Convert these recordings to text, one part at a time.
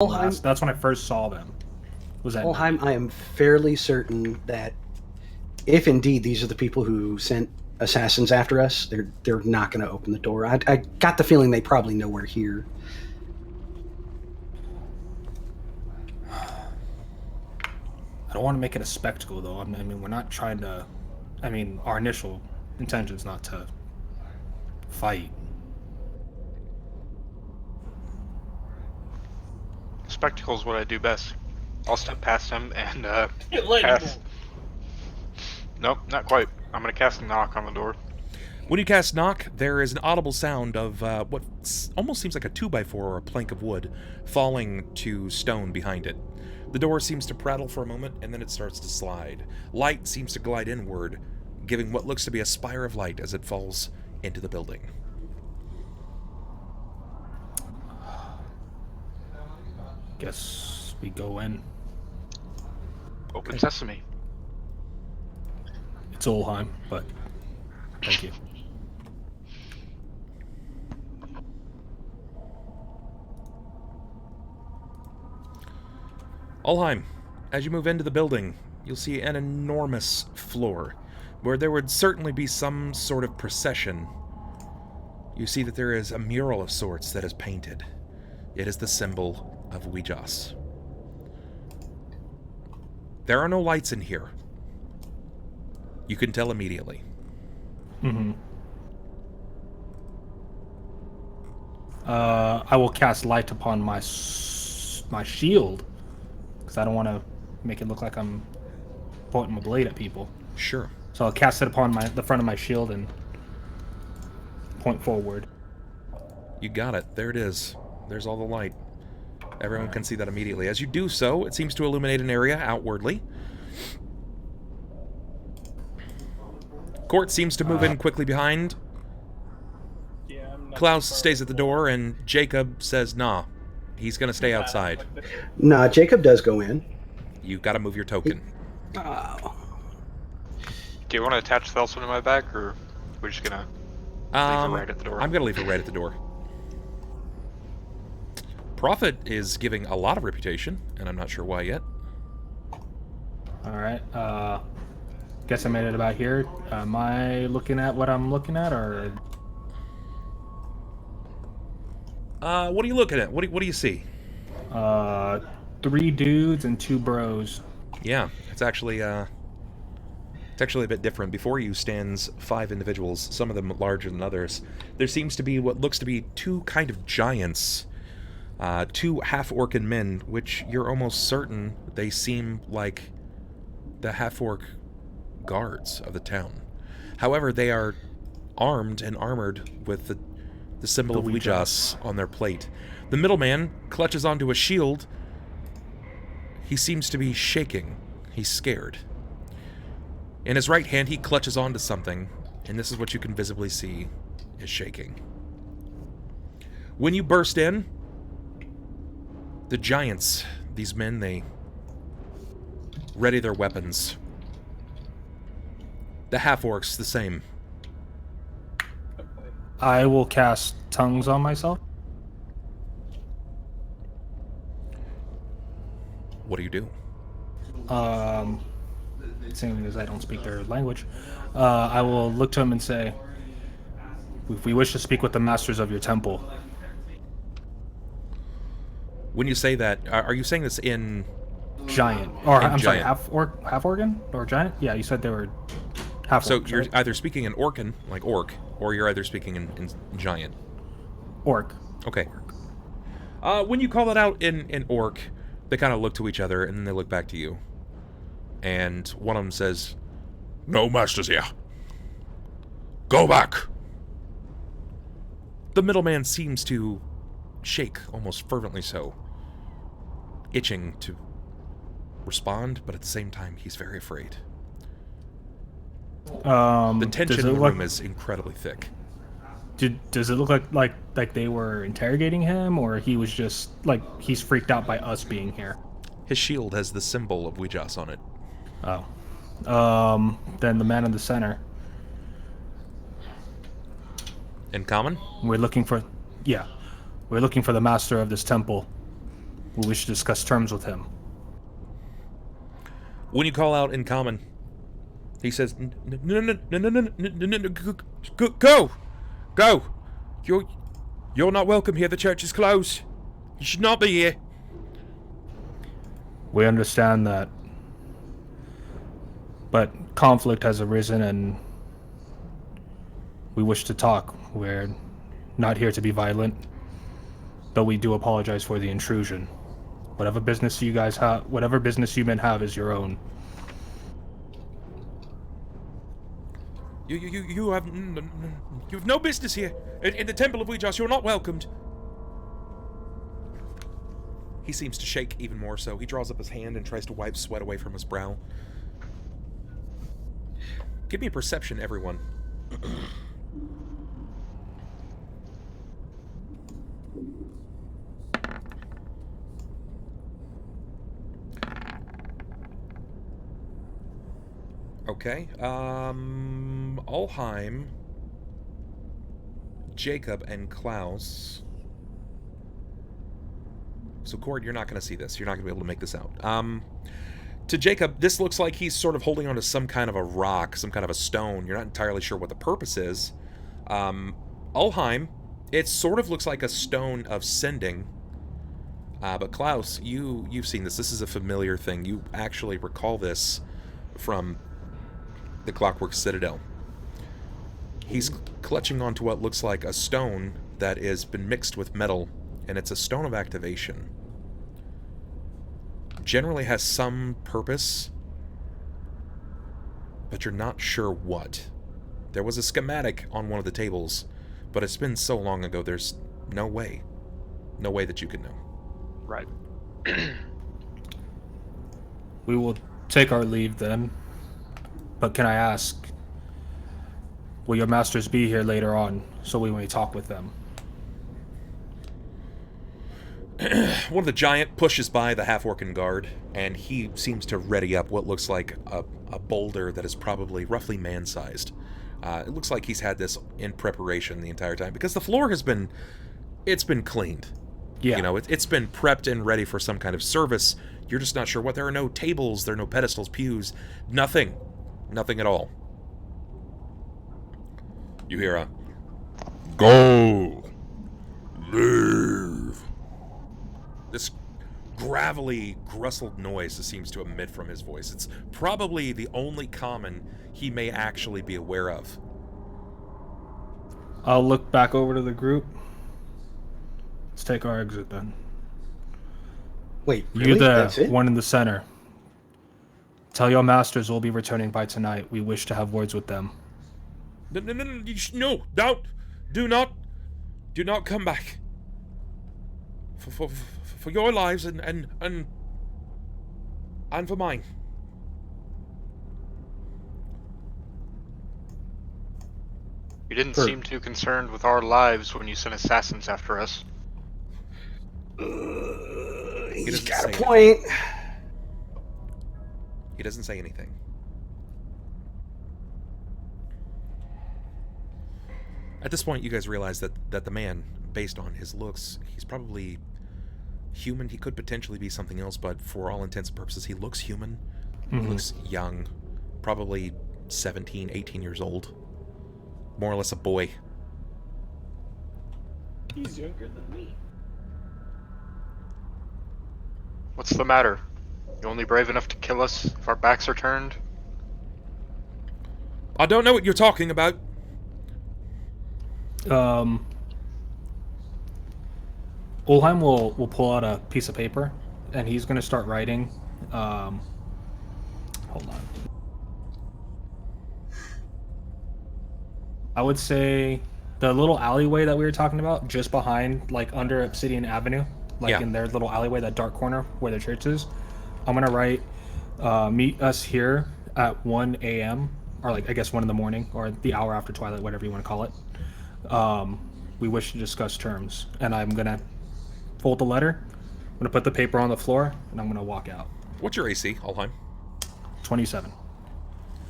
Ulhime, That's when I first saw them. Was that Ulhime, I am fairly certain that if indeed these are the people who sent assassins after us, they're not going to open the door. I got the feeling they probably know we're here. I don't want to make it a spectacle, though. I mean, we're not trying to. I mean, our initial intention is not to fight. Spectacle is what I do best. I'll step past him and cast. Nope, not quite. I'm gonna cast a knock on the door. When you cast knock, there is an audible sound of what almost seems like a 2x4 or a plank of wood falling to stone behind it. The door seems to prattle for a moment, and then it starts to slide. Light seems to glide inward, giving what looks to be a spire of light as it falls into the building. Guess we go in. Open sesame. It's Ulhime, but thank you. Ulhime, as you move into the building, you'll see an enormous floor, where there would certainly be some sort of procession. You see that there is a mural of sorts that is painted. It is the symbol of Wee Jas. There are no lights in here. You can tell immediately. Mm-hmm. I will cast light upon my shield, because I don't want to make it look like I'm pointing my blade at people. Sure. So I'll cast it upon the front of my shield and point forward. You got it. There it is. There's all the light. Everyone can see that immediately. As you do so, it seems to illuminate an area outwardly. Cort seems to move in quickly behind. Klaus stays at the door, and Jakob says, nah, he's going to stay outside. Nah, Jakob does go in. You've got to move your token. Oh. Do you want to attach Thelsa to my back, or we're just gonna leave her right at the door? I'm going to leave her right at the door. Prophet is giving a lot of reputation, and I'm not sure why yet. Alright, guess I made it about here. Am I looking at what I'm looking at, or...? What are you looking at? What do you see? 3 dudes and 2 bros. Yeah, it's actually a bit different. Before you stands 5 individuals, some of them larger than others. There seems to be what looks to be 2 kind of giants, 2 half-orcan men, which you're almost certain they seem like the half-orc guards of the town. However, they are armed and armored with the symbol of Wee Jas on their plate. The middleman clutches onto a shield. He seems to be shaking. He's scared. In his right hand, he clutches onto something, and this is what you can visibly see is shaking. When you burst in, the giants, these men, they ready their weapons. The half-orcs, the same. I will cast tongues on myself. What do you do? Seeing as I don't speak their language, I will look to him and say, if we wish to speak with the masters of your temple. When you say that, are you saying this in... Giant. Or, I'm sorry, giant. half-organ? Or giant? Yeah, you said they were half-orcs, So you're right? either speaking in Orcan, like orc, or you're either speaking in giant. Orc. Okay. When you call that out in orc, they kind of look to each other, and then they look back to you. And one of them says, "No masters here. Go back." The middleman seems to shake, almost fervently so, itching to respond, but at the same time, he's very afraid. The tension in the room is incredibly thick. Does it look like they were interrogating him, or he was just, like, he's freaked out by us being here? His shield has the symbol of Wee Jas on it. Oh. Then the man in the center. In common? We're looking for... Yeah. We're looking for the master of this temple. We wish to discuss terms with him. When you call out in common, he says, "No, go! You're not welcome here. The church is closed. You should not be here." We understand that, but conflict has arisen and we wish to talk. We're not here to be violent, though we do apologize for the intrusion. Whatever business you guys have, whatever business you men have is your own. You have no business here. In the Temple of Wee Jas, you're not welcomed. He seems to shake even more so. He draws up his hand and tries to wipe sweat away from his brow. Give me a perception, everyone. Okay. Ulhime, Jakob, and Klaus. So, Cort, you're not going to see this. You're not going to be able to make this out. To Jakob, this looks like he's sort of holding onto some kind of a rock, some kind of a stone. You're not entirely sure what the purpose is. Ulhime, it sort of looks like a stone of sending. But Klaus, you've seen this. This is a familiar thing. You actually recall this from the Clockwork Citadel. He's clutching onto what looks like a stone that has been mixed with metal, and it's a stone of activation. Generally has some purpose, but you're not sure what. There was a schematic on one of the tables, but it's been so long ago, there's no way that you could know. Right. We will take our leave then. But can I ask, will your masters be here later on so we may talk with them? One of the giant pushes by the half-orc guard, and he seems to ready up what looks like a boulder that is probably roughly man-sized. It looks like he's had this in preparation the entire time, because the floor has been, it's been cleaned. Yeah. You know, it's been prepped and ready for some kind of service. You're just not sure what. There are no tables, there are no pedestals, pews, nothing. Nothing at all. You hear a, "Go! Leave!" This gravelly, grustled noise that seems to emit from his voice. It's probably the only common he may actually be aware of. I'll look back over to the group. Let's take our exit then. Wait, really? You're That's the it? one in the center. Tell your masters we'll be returning by tonight. We wish to have words with them. No, do not come back. For your lives and for mine. You didn't seem too concerned with our lives when you sent assassins after us. He's got a point. He doesn't say anything. At this point, you guys realize that the man, based on his looks, he's probably human. He could potentially be something else, but for all intents and purposes, he looks human. He looks young, probably 17, 18 years old. More or less a boy. He's younger than me. What's the matter? You only brave enough to kill us if our backs are turned? I don't know what you're talking about. Ulhime will pull out a piece of paper, and he's going to start writing. Hold on. I would say the little alleyway that we were talking about, just behind, like under Obsidian Avenue, like in their little alleyway, that dark corner where the church is. I'm going to write, meet us here at 1 a.m., or like, I guess 1 in the morning, or the hour after twilight, whatever you want to call it. We wish to discuss terms. And I'm going to fold the letter, I'm going to put the paper on the floor, and I'm going to walk out. What's your AC, Ulhime? 27.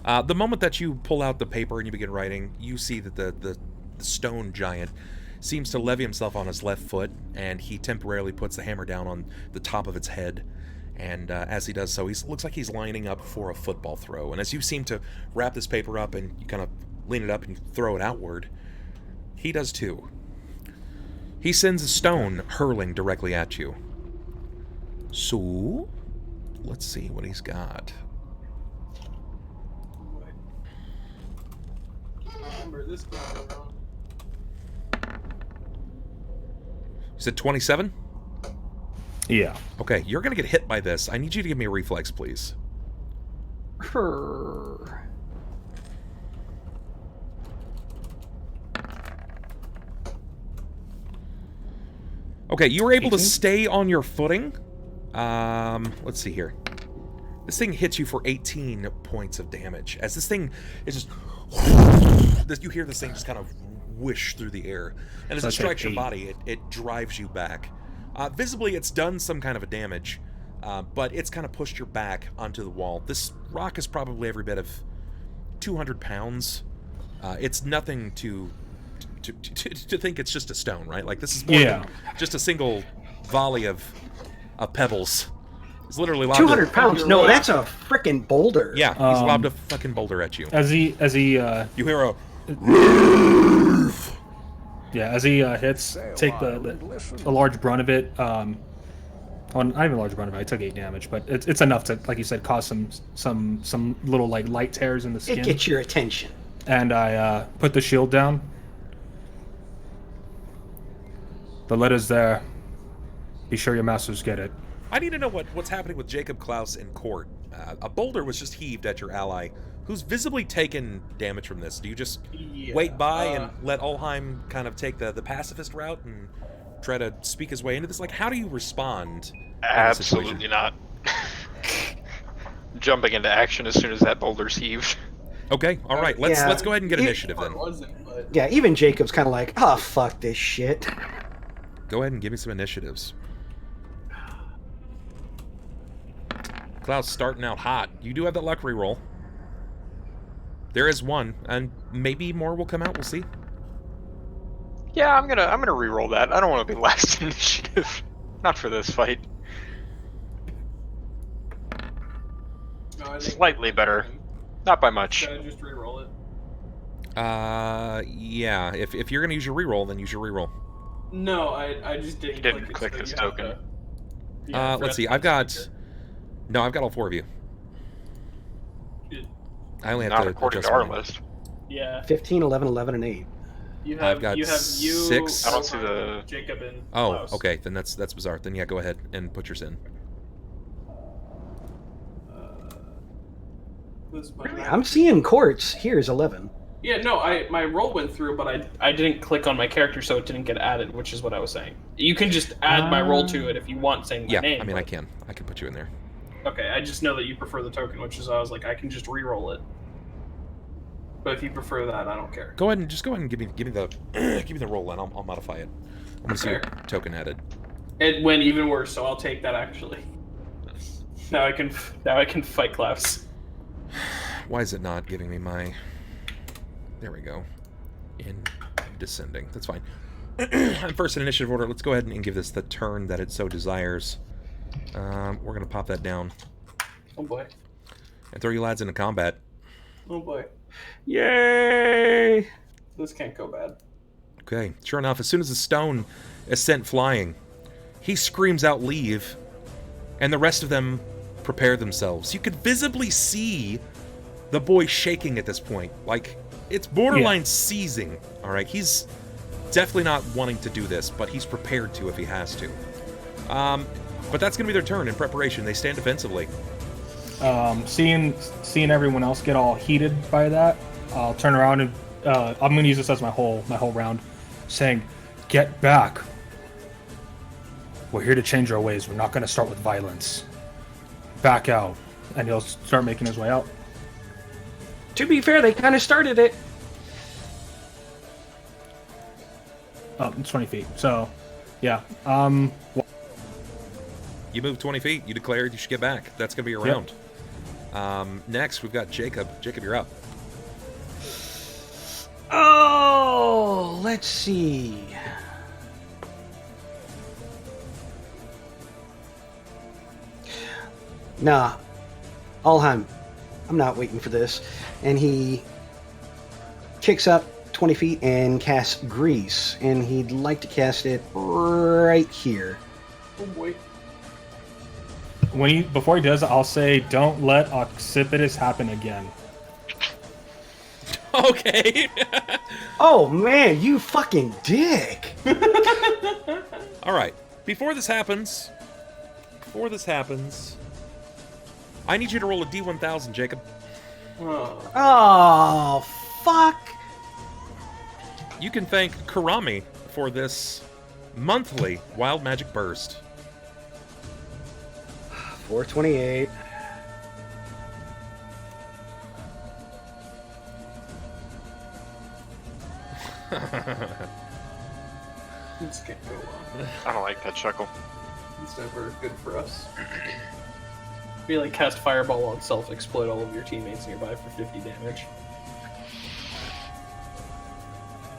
The moment that you pull out the paper and you begin writing, you see that the stone giant, seems to levy himself on his left foot, and he temporarily puts the hammer down on the top of its head. And as he does so, he looks like he's lining up for a football throw. And as you seem to wrap this paper up and you kind of lean it up and you throw it outward, he does too. He sends a stone hurling directly at you. So, let's see what he's got. Remember this going wrong. You said 27? Yeah. Okay, you're going to get hit by this. I need you to give me a reflex, please. Okay, you were able 18? to stay on your footing. Let's see here. This thing hits you for 18 points of damage. As this thing is just... You hear this thing just kind of whoosh through the air. And as it strikes your body, it drives you back. Visibly, it's done some kind of a damage, but it's kind of pushed your back onto the wall. This rock is probably every bit of 200 pounds. It's nothing to think it's just a stone, right? Like, this is more than just a single volley of pebbles. It's literally 200 pounds? No, that's a frickin' boulder. Yeah, he's lobbed a fucking boulder at you. As he you hear a... Yeah, as he hits, take the large brunt of it. Well, not even a large brunt of it. I took 8 damage, but it's enough to, like you said, cause some little like light tears in the skin. It gets your attention. And I put the shield down. The letter's there. Be sure your masters get it. I need to know what's happening with Jakob, Klaus, and Cort. A boulder was just heaved at your ally, who's visibly taken damage from this. Do you just wait by and let Ulhime kind of take the pacifist route and try to speak his way into this? Like, how do you respond? Absolutely not. Jumping into action as soon as that boulder's heaved. Okay, all right. Let's go ahead and get initiative then. Yeah, even Jacob's kind of like, oh, fuck this shit. Go ahead and give me some initiatives. Klaus starting out hot. You do have that luck reroll. There is one, and maybe more will come out. We'll see. Yeah, I'm gonna reroll that. I don't want to be last in initiative. Not for this fight. No, Slightly better. Not by much. Should I just reroll it? Yeah. If you're gonna use your reroll, then use your reroll. No, I just didn't. He didn't click his token. Let's see. I've got all 4 of you. I only have Not to according adjust to our mine. list. Yeah. 15, 11, 11, and 8. I've got you 6. I don't see the... Jakob and Oh, Klaus. okay. Then that's bizarre. Then yeah, go ahead and put yours in. I'm seeing Cort's. Here's 11. Yeah, no, my roll went through, but I didn't click on my character, so it didn't get added, which is what I was saying. You can just add my roll to it if you want, saying my name. I mean, but... I can put you in there. Okay, I just know that you prefer the token, which is I was like, I can just re-roll it. But if you prefer that, I don't care. Go ahead and give me the give me the roll, and I'll modify it. I'm gonna see your token added. It went even worse, so I'll take that actually. Now I can fight Klaus. Why is it not giving me my... There we go. In descending. That's fine. I'm first in initiative order. Let's go ahead and give this the turn that it so desires. We're going to pop that down. Oh boy. And throw you lads into combat. Oh boy. Yay! This can't go bad. Okay. Sure enough, as soon as the stone is sent flying, he screams out, "Leave!" And the rest of them prepare themselves. You could visibly see the boy shaking at this point. Like, it's borderline seizing. All right, he's definitely not wanting to do this, but he's prepared to if he has to. But that's going to be their turn in preparation. They stand defensively. Seeing everyone else get all heated by that, I'll turn around and I'm going to use this as my whole round, saying, "Get back. We're here to change our ways. We're not going to start with violence. Back out." And he'll start making his way out. To be fair, they kind of started it. Oh, it's 20 feet. So, yeah. You move 20 feet. You declared you should get back. That's going to be your round. Next, we've got Jakob. Jakob, you're up. Oh, let's see. Nah, Ulhime, I'm not waiting for this. And he kicks up 20 feet and casts Grease, and he'd like to cast it right here. Oh boy. Before he does, I'll say, don't let Occipitus happen again. Okay. Oh man, you fucking dick! All right. Before this happens, I need you to roll a D1000, Jacob. Oh, fuck! You can thank Karami for this monthly Wild Magic Burst. 428. This can't go well. I don't like that chuckle. It's never good for us. Be like cast Fireball on self, explode all of your teammates nearby for 50 damage.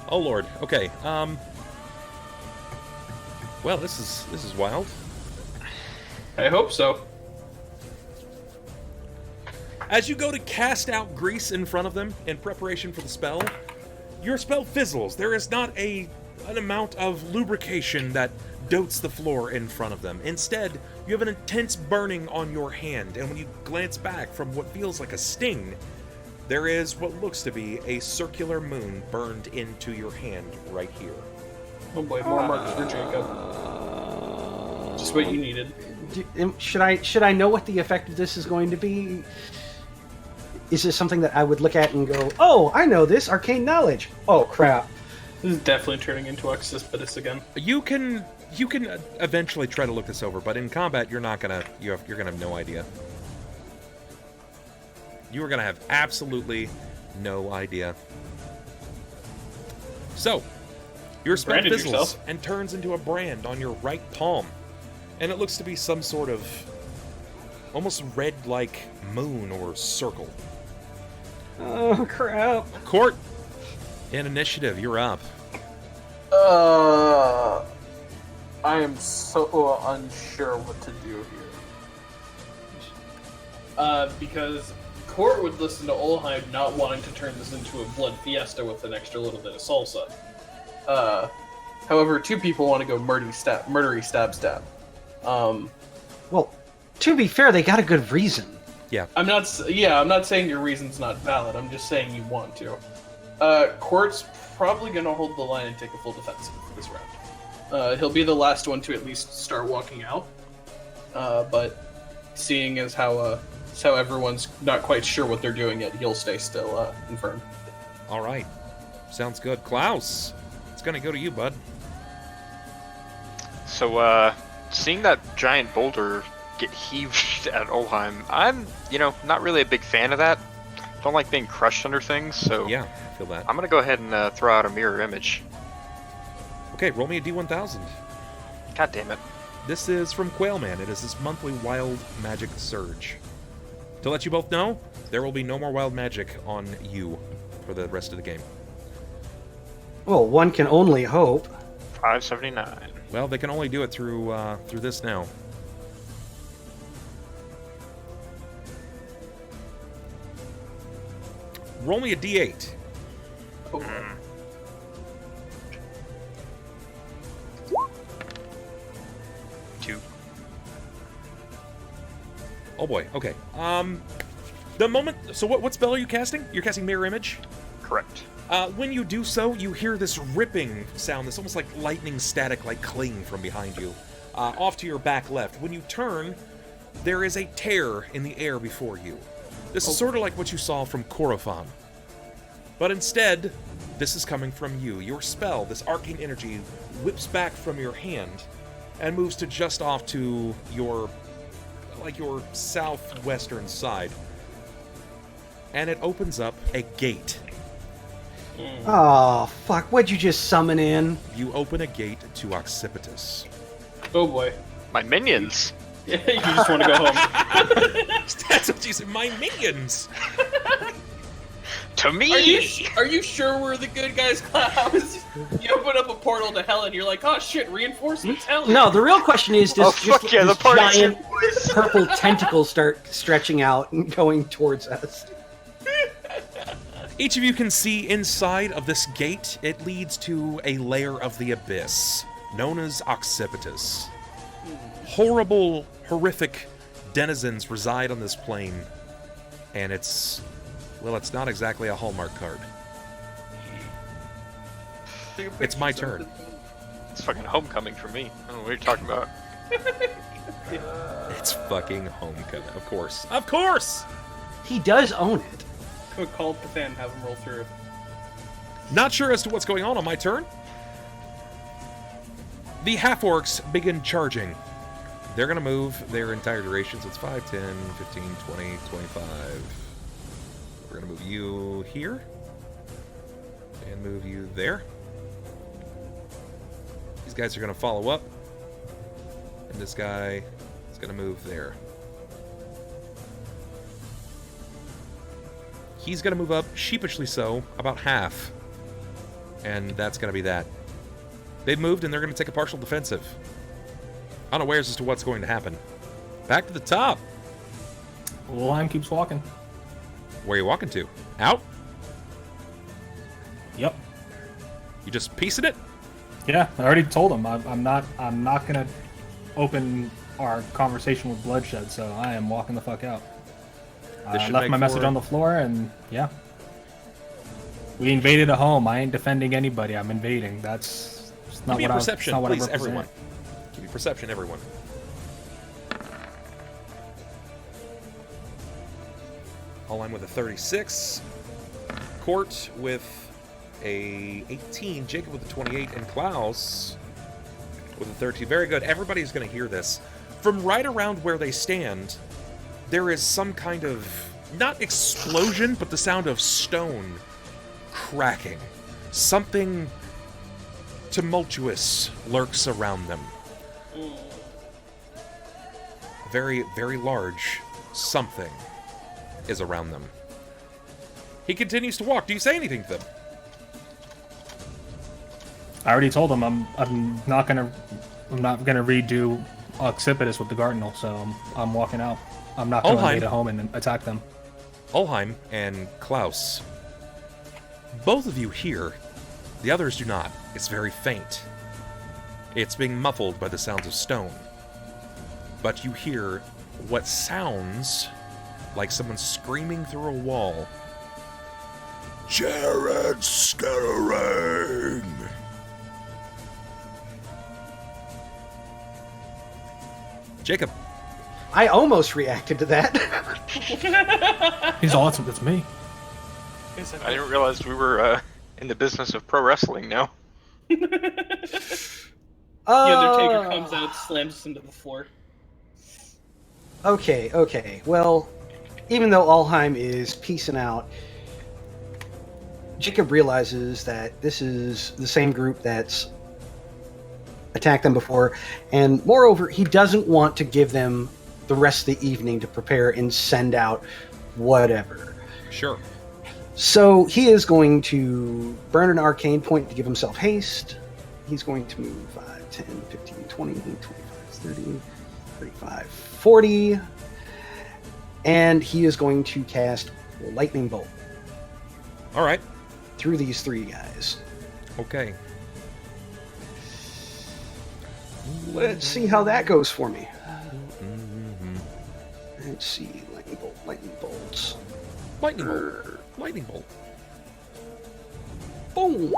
Oh lord. Okay. Well, this is wild. I hope so. As you go to cast out Grease in front of them in preparation for the spell, your spell fizzles. There is not an amount of lubrication that dotes the floor in front of them. Instead, you have an intense burning on your hand, and when you glance back from what feels like a sting, there is what looks to be a circular moon burned into your hand right here. Oh boy, more marks for Jacob. Just what you needed. Should I know what the effect of this is going to be? Is this something that I would look at and go, oh, I know this, arcane knowledge. Oh, crap. This is definitely turning into Occipitus again. You can eventually try to look this over, but in combat you're gonna have no idea. You are gonna have absolutely no idea. So, your spell Branded fizzles yourself. and turns into a brand on your right palm, and it looks to be some sort of almost red-like moon or circle. Oh, crap. Cort, in initiative, you're up. I am so unsure what to do here. Because Cort would listen to Ulhime not wanting to turn this into a blood fiesta with an extra little bit of salsa. However, two people want to go murdery stab. Well, to be fair, they got a good reason. Yeah. I'm not saying your reason's not valid. I'm just saying you want to. Cort's probably gonna hold the line and take a full defensive for this round. He'll be the last one to at least start walking out. But seeing as how everyone's not quite sure what they're doing yet, he'll stay still and firm. All right. Sounds good. Klaus, it's gonna go to you, bud. So, seeing that giant boulder get heaved at Ulhime, I'm, not really a big fan of that. Don't like being crushed under things, so Yeah, I feel that. I'm gonna go ahead and throw out a mirror image. Okay, roll me a D1000. God damn it. This is from Quailman. It is his monthly Wild Magic Surge. To let you both know, there will be no more Wild Magic on you for the rest of the game. Well, one can only hope. 579. Well, they can only do it through this now. Roll me a D8. Oh. 2. Oh boy. Okay. The moment. So what spell are you casting? You're casting Mirror Image. Correct. When you do so, you hear this ripping sound. This almost like lightning static, like cling from behind you, off to your back left. When you turn, there is a tear in the air before you. This is sort of like what you saw from Korofan. But instead, this is coming from you. Your spell, this arcane energy, whips back from your hand and moves to just off to your southwestern side. And it opens up a gate. Oh, fuck. What'd you just summon in? You open a gate to Occipitus. Oh boy. My minions! You just want to go home. That's what you said, my minions! To me! Are you sure we're the good guys, Klaus? You open up a portal to hell and you're like, oh shit, reinforcements, hell. No, the real question is, does fuck yeah, this the party's giant here, boys. purple tentacle start stretching out and going towards us? Each of you can see inside of this gate, it leads to a layer of the abyss, known as Occipitus. Horrible, horrific denizens reside on this plane, and it's not exactly a Hallmark card. It's my turn. It's fucking homecoming for me. I don't know what you're talking about. It's fucking homecoming, of course. Of course! He does own it. Go call Pathan, have him roll through. Not sure as to what's going on my turn. The half-orcs begin charging. They're going to move their entire duration, so it's 5, 10, 15, 20, 25. We're going to move you here. And move you there. These guys are going to follow up. And this guy is going to move there. He's going to move up, sheepishly so, about half. And that's going to be that. They've moved and they're going to take a partial defensive. Unawares as to what's going to happen. Back to the top. Ulhime keeps walking. Where are you walking to? Out? Yep. You just piecing it? Yeah, I already told him I'm not gonna open our conversation with bloodshed, so I am walking the fuck out. I left my message on the floor, and yeah. We invaded a home. I ain't defending anybody. I'm invading. That's not Give me what a perception, I please, represent. everyone. Give me perception, everyone. Ulhime with a 36. Cort with a 18. Jakob with a 28. And Klaus with a 13. Very good. Everybody's going to hear this. From right around where they stand, there is some kind of, not explosion, but the sound of stone cracking. Something tumultuous lurks around them. Very, very large something is around them. He continues to walk. Do you say anything to them? I already told him I'm not gonna redo Occipitus with the Cardinal, so I'm walking out. I'm not going to invade a home and attack them. Ulhime and Klaus, both of you hear. The others do not. It's very faint. It's being muffled by the sounds of stone. But you hear what sounds like someone screaming through a wall. Jared scattering! Jakob. I almost reacted to that. He's all, it's me. I didn't realize we were in the business of pro wrestling now. The Undertaker comes out, slams us into the floor. Okay. Well, even though Ulhime is peacing out, Jakob realizes that this is the same group that's attacked them before, and moreover, he doesn't want to give them the rest of the evening to prepare and send out whatever. Sure. So he is going to burn an arcane point to give himself haste. He's going to move 5, 10, 15, 20, 25, 30, 35, 40. And he is going to cast Lightning Bolt. All right. Through these three guys. Okay. Let's see how that goes for me. Let's see. Lightning bolts. Lightning bolt. Lightning bolt. Boom.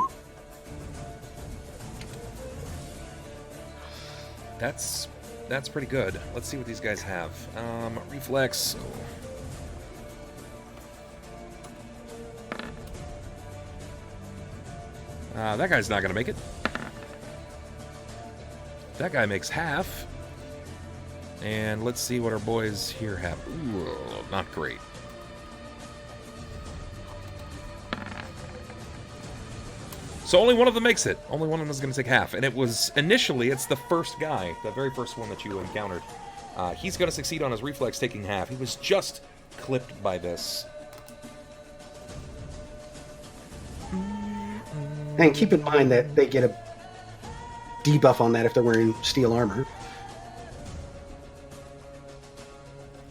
That's pretty good. Let's see what these guys have. Reflex. That guy's not gonna make it. That guy makes half. And let's see what our boys here have. Ooh, not great. So only one of them makes it. Only one of them is going to take half. And it was, initially, it's the first guy, the very first one that you encountered. He's going to succeed on his reflex taking half. He was just clipped by this. And keep in mind that they get a debuff on that if they're wearing steel armor.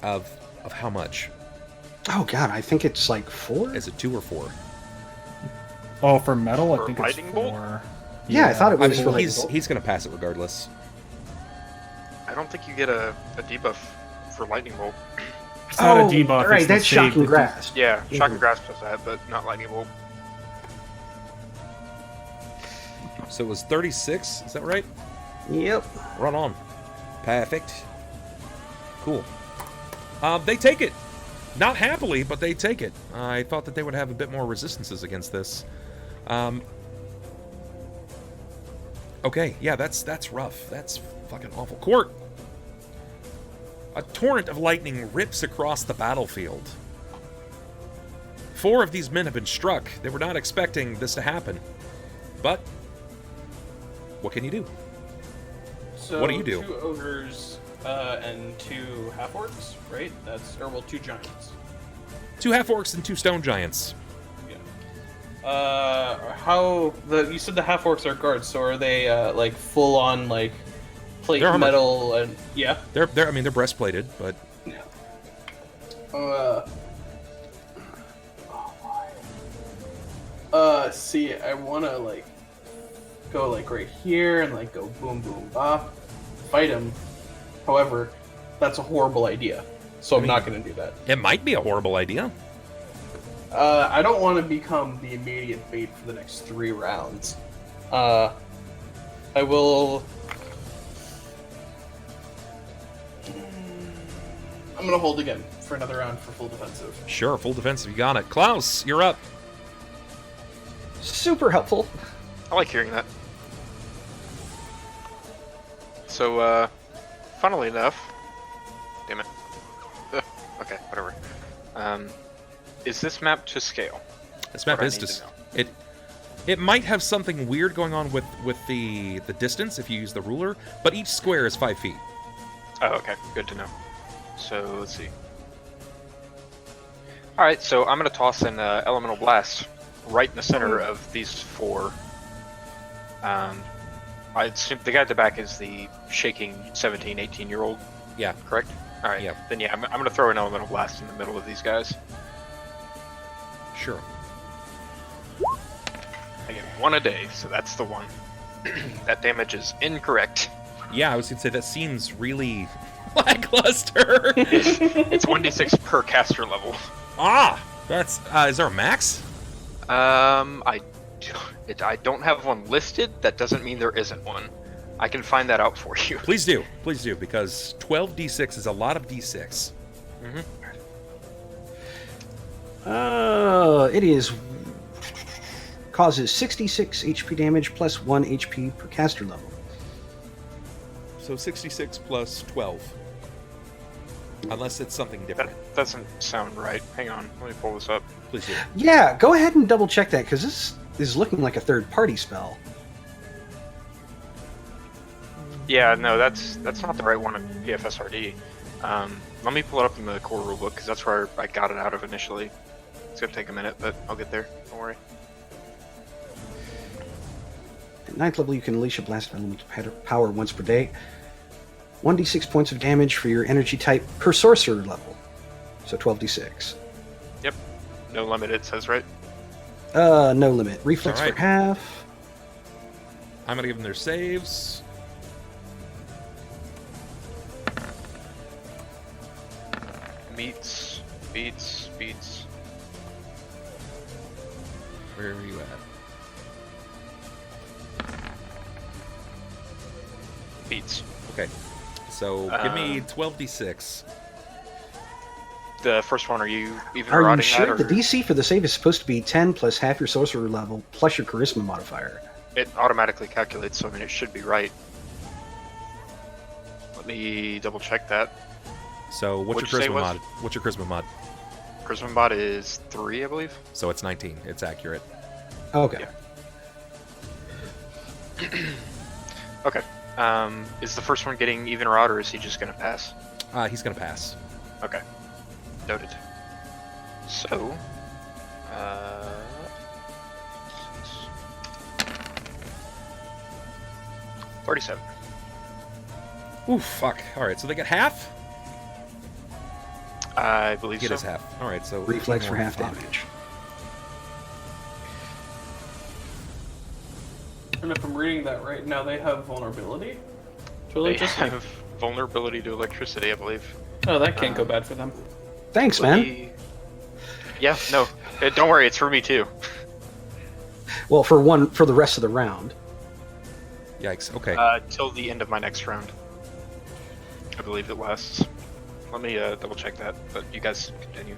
Of how much? Oh god, I think it's like 4? Is it 2 or 4? Oh, for metal, For I think lightning it's bolt? 4. Yeah, I thought it I was for mean, lightning bolt. he's going to pass it regardless. I don't think you get a debuff for lightning bolt. It's not a debuff. Right, it's the that's save shocking that grasp. Yeah, Mhm. shocking grasp does that, but not lightning bolt. So it was 36, is that right? Yep. Run on. Perfect. Cool. They take it. Not happily, but they take it. I thought that they would have a bit more resistances against this. Okay, yeah, that's rough. That's fucking awful. Cort! A torrent of lightning rips across the battlefield. 4 of these men have been struck. They were not expecting this to happen. But what can you do? So What do you do? 2 ogres and 2 half-orcs, right? Or 2 giants. 2 half-orcs and 2 stone giants. You said the half-orcs are guards, so are they like full-on like plate They're armored. metal and yeah? They're breastplated, but See, I wanna like go like right here and like go boom boom bop, fight him. However, that's a horrible idea, so I'm not gonna do that. it might be a horrible idea. I don't want to become the immediate bait for the next 3 rounds. I will. I'm gonna hold again for another round for full defensive. Sure, full defensive, you got it. Klaus, you're up. Super helpful. I like hearing that. So, funnily enough, damn it. Okay, whatever. Is this map to scale? This map What I is need just to it might have something weird going on with the distance if you use the ruler, but each square is 5 feet. Oh, okay, good to know. So let's see. All right, so I'm gonna toss an elemental blast right in the center of these 4. I assume the guy at the back is the shaking 17, 18-year-old. Yeah. Correct. All right. Yeah. Then yeah, I'm gonna throw an elemental blast in the middle of these guys. Sure. I get 1 a day, so that's the 1. That damage is incorrect. Yeah, I was gonna say that seems really lackluster. It's 1d6 per caster level. That's is there a max? I don't have one listed. That doesn't mean there isn't one. I can find that out for you. Please do, because 12d6 is a lot of d6. It is causes 66 HP damage plus 1 HP per caster level. So 66 plus 12. Unless it's something different. That doesn't sound right. Hang on, let me pull this up. Please do. Yeah, go ahead and double check that because this is looking like a third-party spell. Yeah, no, that's not the right one in PFSRD. Let me pull it up in the core rulebook because that's where I got it out of initially. It's gonna take a minute, but I'll get there. Don't worry. At 9th level, you can unleash a blast of elemental power once per day. 1d6 points of damage for your energy type per sorcerer level. So 12d6. Yep. No limit, it says, right? No limit. Reflex Alright. for half. I'm gonna give them their saves. Beats. Where are you at? Beats. Okay. So give me 12d6. The first one, are you even Are you rotting sure? that? The Or DC for the save is supposed to be 10 plus half your sorcerer level plus your charisma modifier. it automatically calculates, so I mean it should be right. Let me double check that. So what's What'd your you say charisma it was? mod? What's your charisma mod? Charisma bot is 3, I believe. So it's 19. It's accurate. Okay. Yeah. Okay. Is the first one getting even or odd, or is he just gonna pass? He's gonna pass. Okay. Noted. So, 47. Ooh, fuck. Alright, so they get half? I believe Get so. his half. Alright, so... Reflex for half fuck. damage. And if I'm reading that right now, they have vulnerability to They electricity. have vulnerability to electricity, I believe. Oh, that can't go bad for them. Thanks, But man. Yeah, no. Don't worry, it's for me too. Well, for the rest of the round. Yikes, okay. Till the end of my next round. I believe it lasts. Let me double check that, but you guys continue.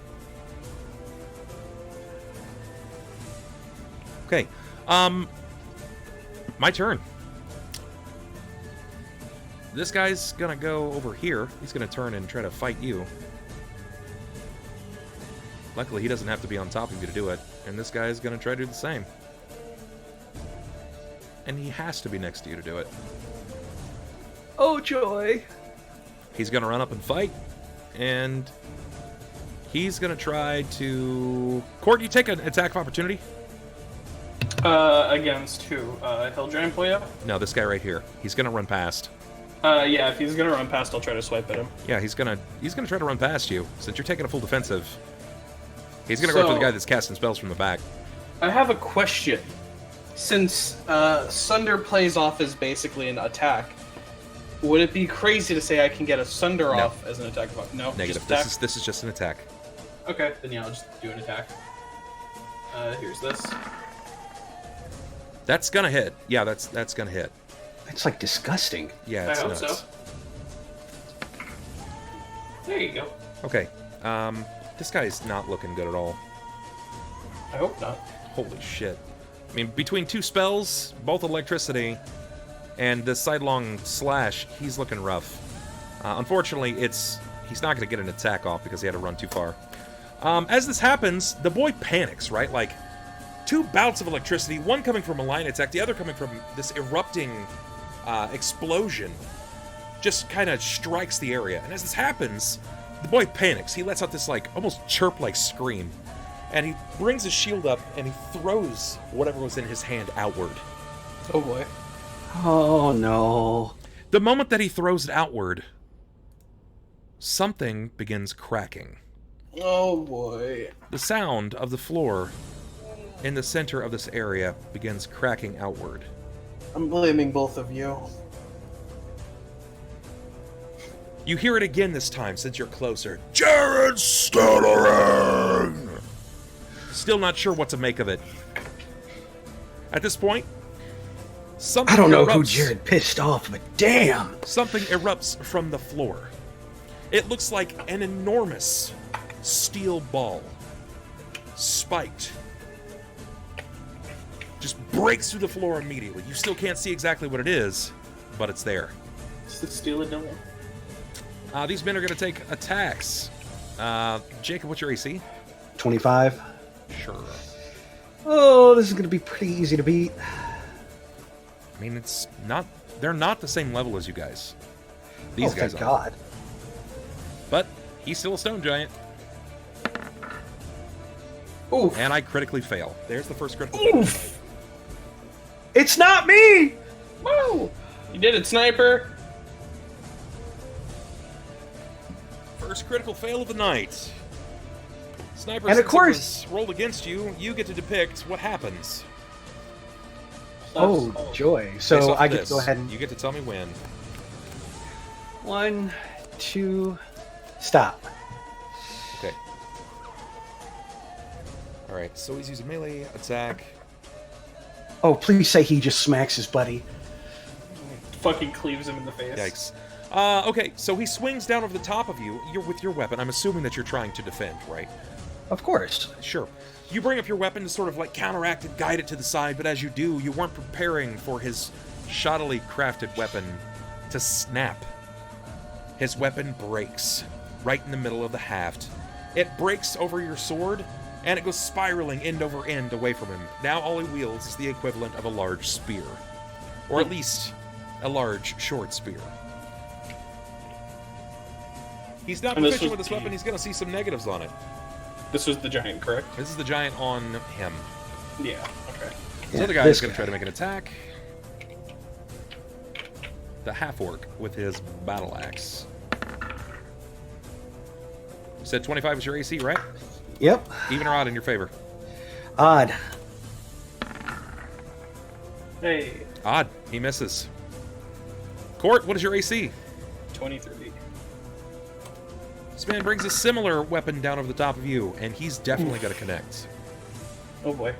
Okay. My turn. This guy's gonna go over here. He's gonna turn and try to fight you. Luckily, he doesn't have to be on top of you to do it. And this guy's gonna try to do the same. And he has to be next to you to do it. Oh, joy. He's gonna run up and fight. And he's gonna try to... Cort, you take an attack of opportunity? Against who? Hill Giant Player? No, this guy right here. He's gonna run past. Yeah, if he's gonna run past, I'll try to swipe at him. Yeah, he's gonna try to run past you. Since you're taking a full defensive, he's gonna go after the guy that's casting spells from the back. I have a question. Since Sunder plays off as basically an attack, would it be crazy to say I can get a Sunder No. off as an attack? No, Negative. just attack? This is just an attack. Okay, then yeah, I'll just do an attack. Here's this. That's gonna hit. Yeah, that's gonna hit. It's like disgusting. Yeah, I it's hope nuts. so. There you go. Okay. This guy's not looking good at all. I hope not. Holy shit. I mean, between two spells, both electricity, and the sidelong slash, he's looking rough. Unfortunately, he's not going to get an attack off because he had to run too far. As this happens, the boy panics, right? Like, two bouts of electricity, one coming from a line attack, the other coming from this erupting explosion, just kind of strikes the area. And as this happens, the boy panics. He lets out this, like, almost chirp-like scream. And he brings his shield up, and he throws whatever was in his hand outward. Oh boy. Oh, no. The moment that he throws it outward, something begins cracking. Oh boy. The sound of the floor in the center of this area begins cracking outward. I'm blaming both of you. You hear it again this time, since you're closer. Jared stuttering! Still not sure what to make of it. At this point, something I don't know who erupts. Jared pissed off, but damn! Something erupts from the floor. It looks like an enormous steel ball, spiked. Just breaks through the floor immediately. You still can't see exactly what it is, but it's there. It's the Steel Devil. These men are going to take attacks. Jacob, what's your AC? 25. Sure. Oh, this is going to be pretty easy to beat. I mean, it's not... They're not the same level as you guys. These Oh, guys thank are. God. But he's still a stone giant. Oof. And I critically fail. There's the first critical Oof. fail. It's not me! Woo! You did it, Sniper! First critical fail of the night. Sniper, And of since it course- was rolled against you, you get to depict what happens. Oh, joy. Based So off I of get to this, go ahead and... You get to tell me when. 1, 2, stop. Okay. Alright, so he's using melee attack. Oh, please say he just smacks his buddy. Fucking cleaves him in the face. Yikes. Okay, so he swings down over the top of you. You're with your weapon. I'm assuming that you're trying to defend, right? Of course. Sure. You bring up your weapon to sort of like counteract and guide it to the side, but as you do, you weren't preparing for his shoddily crafted weapon to snap. His weapon breaks right in the middle of the haft. It breaks over your sword, and it goes spiraling end over end away from him. Now all he wields is the equivalent of a large spear. Or at least a large short spear. He's not And this proficient was with this weapon, he's going to see some negatives on it. This was the giant, correct? This is the giant on him. Yeah, okay. This Yeah, other guy this is going to guy. try to make an attack. the half-orc with his battle axe. You said 25 is your AC, right? Yep. Even or odd in your favor? Odd. Hey, Odd. He misses. Cort, what is your AC? 23. This man brings a similar weapon down over the top of you, and he's definitely going to connect. Oh boy.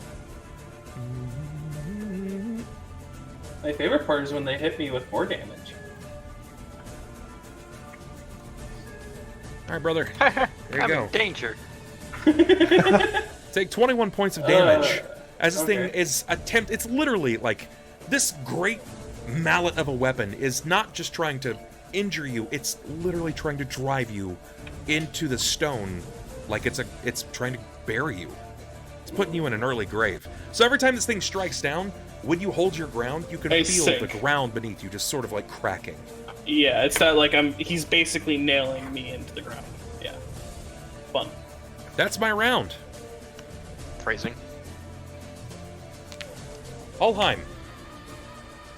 My favorite part is when they hit me with more damage. All right, brother. There you I'm go. in danger. Take 21 points of damage. As this okay. thing is it's literally like this great mallet of a weapon is not just trying to injure you, it's literally trying to drive you into the stone like it's trying to bury you. It's putting you in an early grave. So every time this thing strikes down, when you hold your ground, you can feel the ground beneath you just sort of like cracking. Yeah, it's that like he's basically nailing me into the ground. Yeah. Fun. That's my round. Phrasing. Ulhime,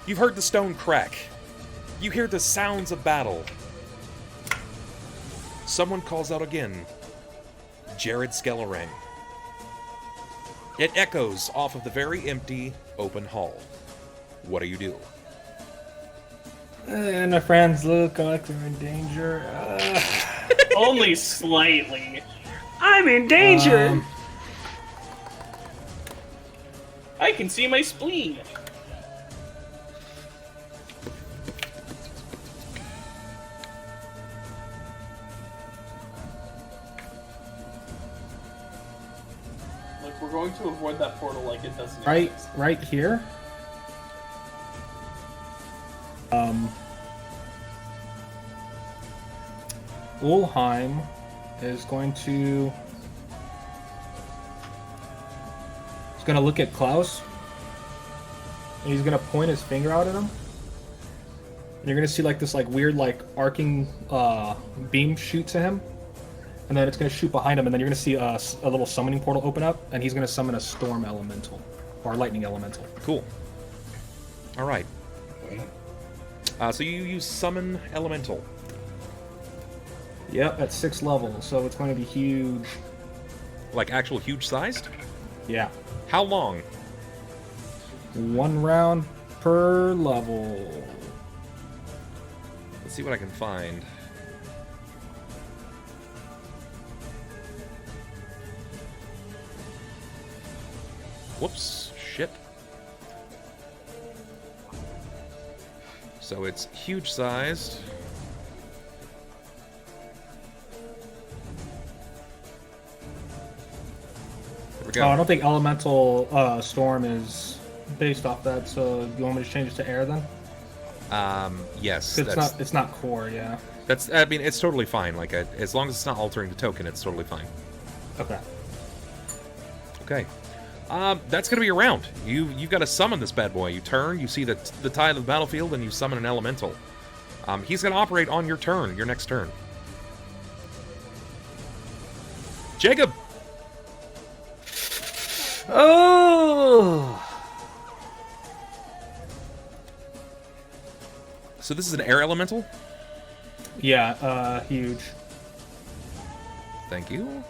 you've heard the stone crack. You hear the sounds of battle. Someone calls out again. Jared Skellerang. It echoes off of the very empty, open hall. What do you do? And my friends look like they're in danger. Only slightly. I'm in danger! I can see my spleen. Look, we're going to avoid that portal like it doesn't exist. Right here. Ulhime is going to look at Klaus, and he's gonna point his finger out at him. And you're gonna see like this weird arcing beam shoot to him, and then it's gonna shoot behind him, and then you're gonna see a little summoning portal open up, and he's gonna summon a storm elemental or a lightning elemental. Cool. All right. So you use summon elemental. Yep, at 6th level, so it's going to be huge. Like actual huge sized? Yeah. How long? 1 round per level. Let's see what I can find. Whoops. Shit. So it's huge sized. There we go. Oh, I don't think elemental storm is based off that, so you want me to change it to air then? Yes. It's not core, yeah. I mean, it's totally fine. Like, as long as it's not altering the token, it's totally fine. Okay. Okay. That's gonna be your round. You've got to summon this bad boy. You turn, you see the tide of the battlefield, and you summon an elemental. He's gonna operate on your turn, your next turn. Jakob! Oh! So this is an air elemental? Yeah, huge. Thank you.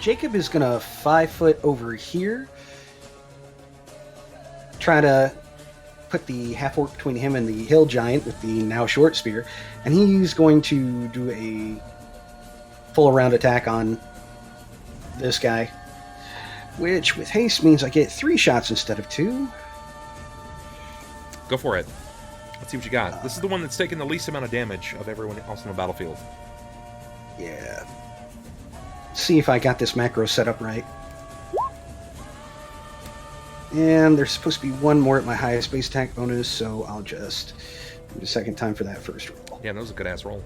Jakob is gonna 5 foot over here, try to put the half orc between him and the hill giant with the now short spear, and he's going to do a full round attack on this guy, which with haste means I get 3 shots instead of 2. Go for it. Let's see what you got. This is the one that's taken the least amount of damage of everyone else on the battlefield. Yeah. See if I got this macro set up right. And there's supposed to be 1 more at my highest base attack bonus, so I'll just do the second time for that first roll. Yeah, that was a good ass roll.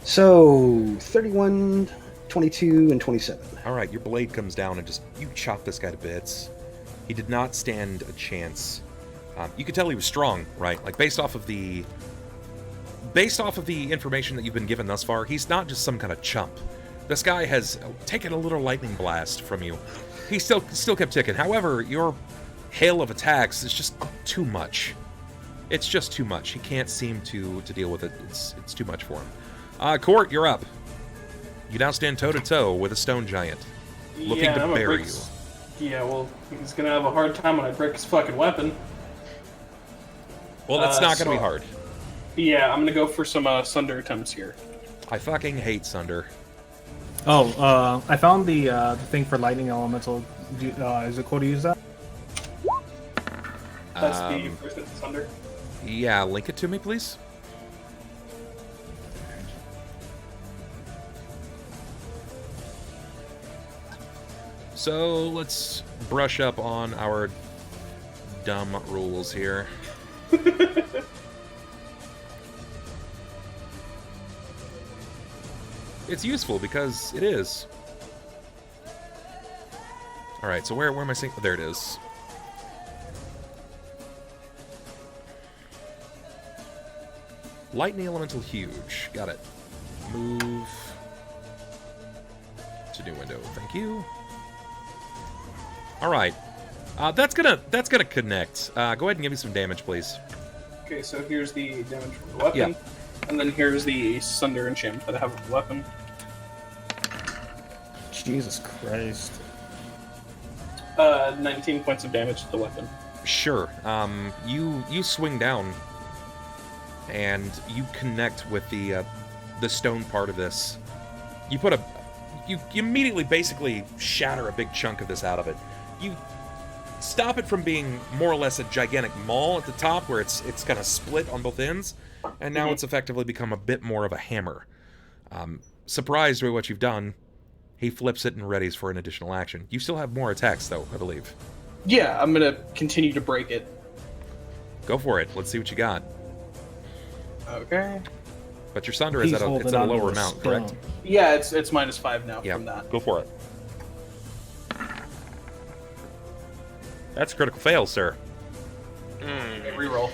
So 31, 22, and 27. Alright, your blade comes down and just you chop this guy to bits. He did not stand a chance. You could tell he was strong, right? Like based off of the information that you've been given thus far, he's not just some kind of chump. This guy has taken a little lightning blast from you. He still kept ticking. However, your hail of attacks is just too much. It's just too much. He can't seem to deal with it. It's too much for him. Cort, you're up. You now stand toe-to-toe with a stone giant, looking to bury you. Yeah, well, he's gonna have a hard time when I break his fucking weapon. Well, that's not gonna be hard. Yeah, I'm gonna go for some Sunder attempts here. I fucking hate Sunder. Oh, I found the thing for lightning elemental. Is it cool to use that? That's the first hit Sunder. Yeah, link it to me, please. So let's brush up on our dumb rules here. It's useful because it is. Alright, so where am I seeing? Oh, there it is. Lightning elemental huge. Got it. Move to new window. Thank you. All right. That's gonna connect. Go ahead and give me some damage, please. Okay, so here's the damage from the weapon, Yeah. and then here's the Sunder enchantment that I have with the weapon. Jesus Christ. 19 points of damage to the weapon. Sure. You swing down, and you connect with the stone part of this. You immediately basically shatter a big chunk of this out of it. You stop it from being more or less a gigantic maul at the top, where it's kind of split on both ends, and now it's effectively become a bit more of a hammer. Surprised by what you've done, he flips it and readies for an additional action. You still have more attacks, though, I believe. Yeah, I'm gonna continue to break it. Go for it. Let's see what you got. Okay. But your Sunder is at a lower amount, correct? Yeah, it's -5 now from that. Go for it. That's a critical fail, sir. Reroll.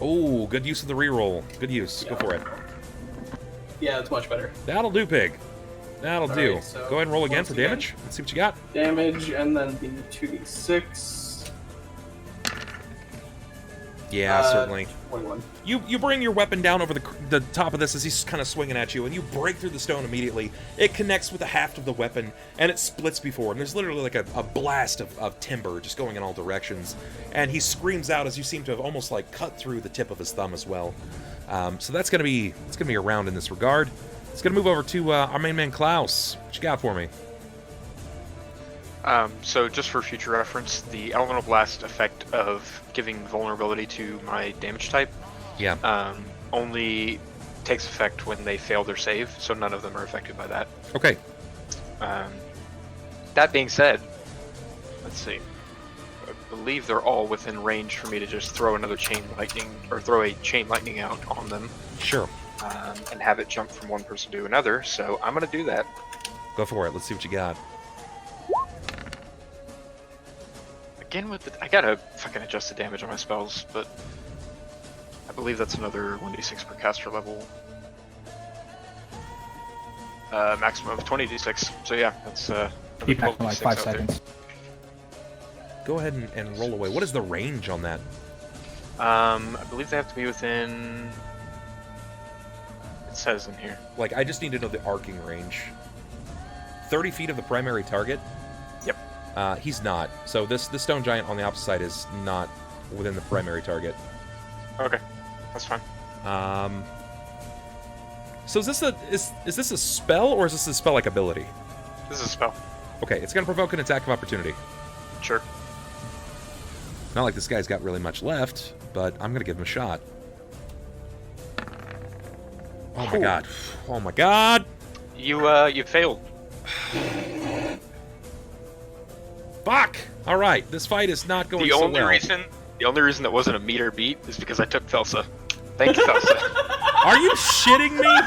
Oh, good use of the reroll. Good use. Yeah. Go for it. Yeah, it's much better. That'll do, pig. That'll do. Right, so go ahead and roll again once for again, damage. Let's see what you got. Damage, and then the 2d6. Yeah, certainly. 21. You bring your weapon down over the top of this as he's kind of swinging at you, and you break through the stone immediately. It connects with the haft of the weapon, and it splits before, and there's literally like a blast of timber just going in all directions. And he screams out as you seem to have almost like cut through the tip of his thumb as well. So that's gonna be a round in this regard. It's gonna move over to our main man Klaus. What you got for me? So just for future reference, the Elemental Blast effect of giving vulnerability to my damage type only takes effect when they fail their save, so none of them are affected by that. Okay. That being said, let's see. I believe they're all within range for me to just throw another chain lightning, or throw a chain lightning out on them. Sure. And have it jump from one person to another, so I'm gonna do that. Go for it. Let's see what you got. Again with I gotta fucking adjust the damage on my spells, but I believe that's another 1d6 per caster level. Maximum of 20d6. So yeah, that's Keep back for like 5 seconds. Go ahead and roll away. What is the range on that? I believe they have to be within. It says in here. Like, I just need to know the arcing range. 30 feet of the primary target? Yep. He's not. So this stone giant on the opposite side is not within the primary target. Okay, that's fine. So is this a spell, or is this a spell-like ability? This is a spell. Okay, it's going to provoke an attack of opportunity. Sure. Not like this guy's got really much left, but I'm going to give him a shot. Oh my god. Oh my god! You failed. Fuck! Alright, this fight is not going The so only well. reason that wasn't a meter beat is because I took Thelsa. Thank you, Thelsa. Are you shitting me?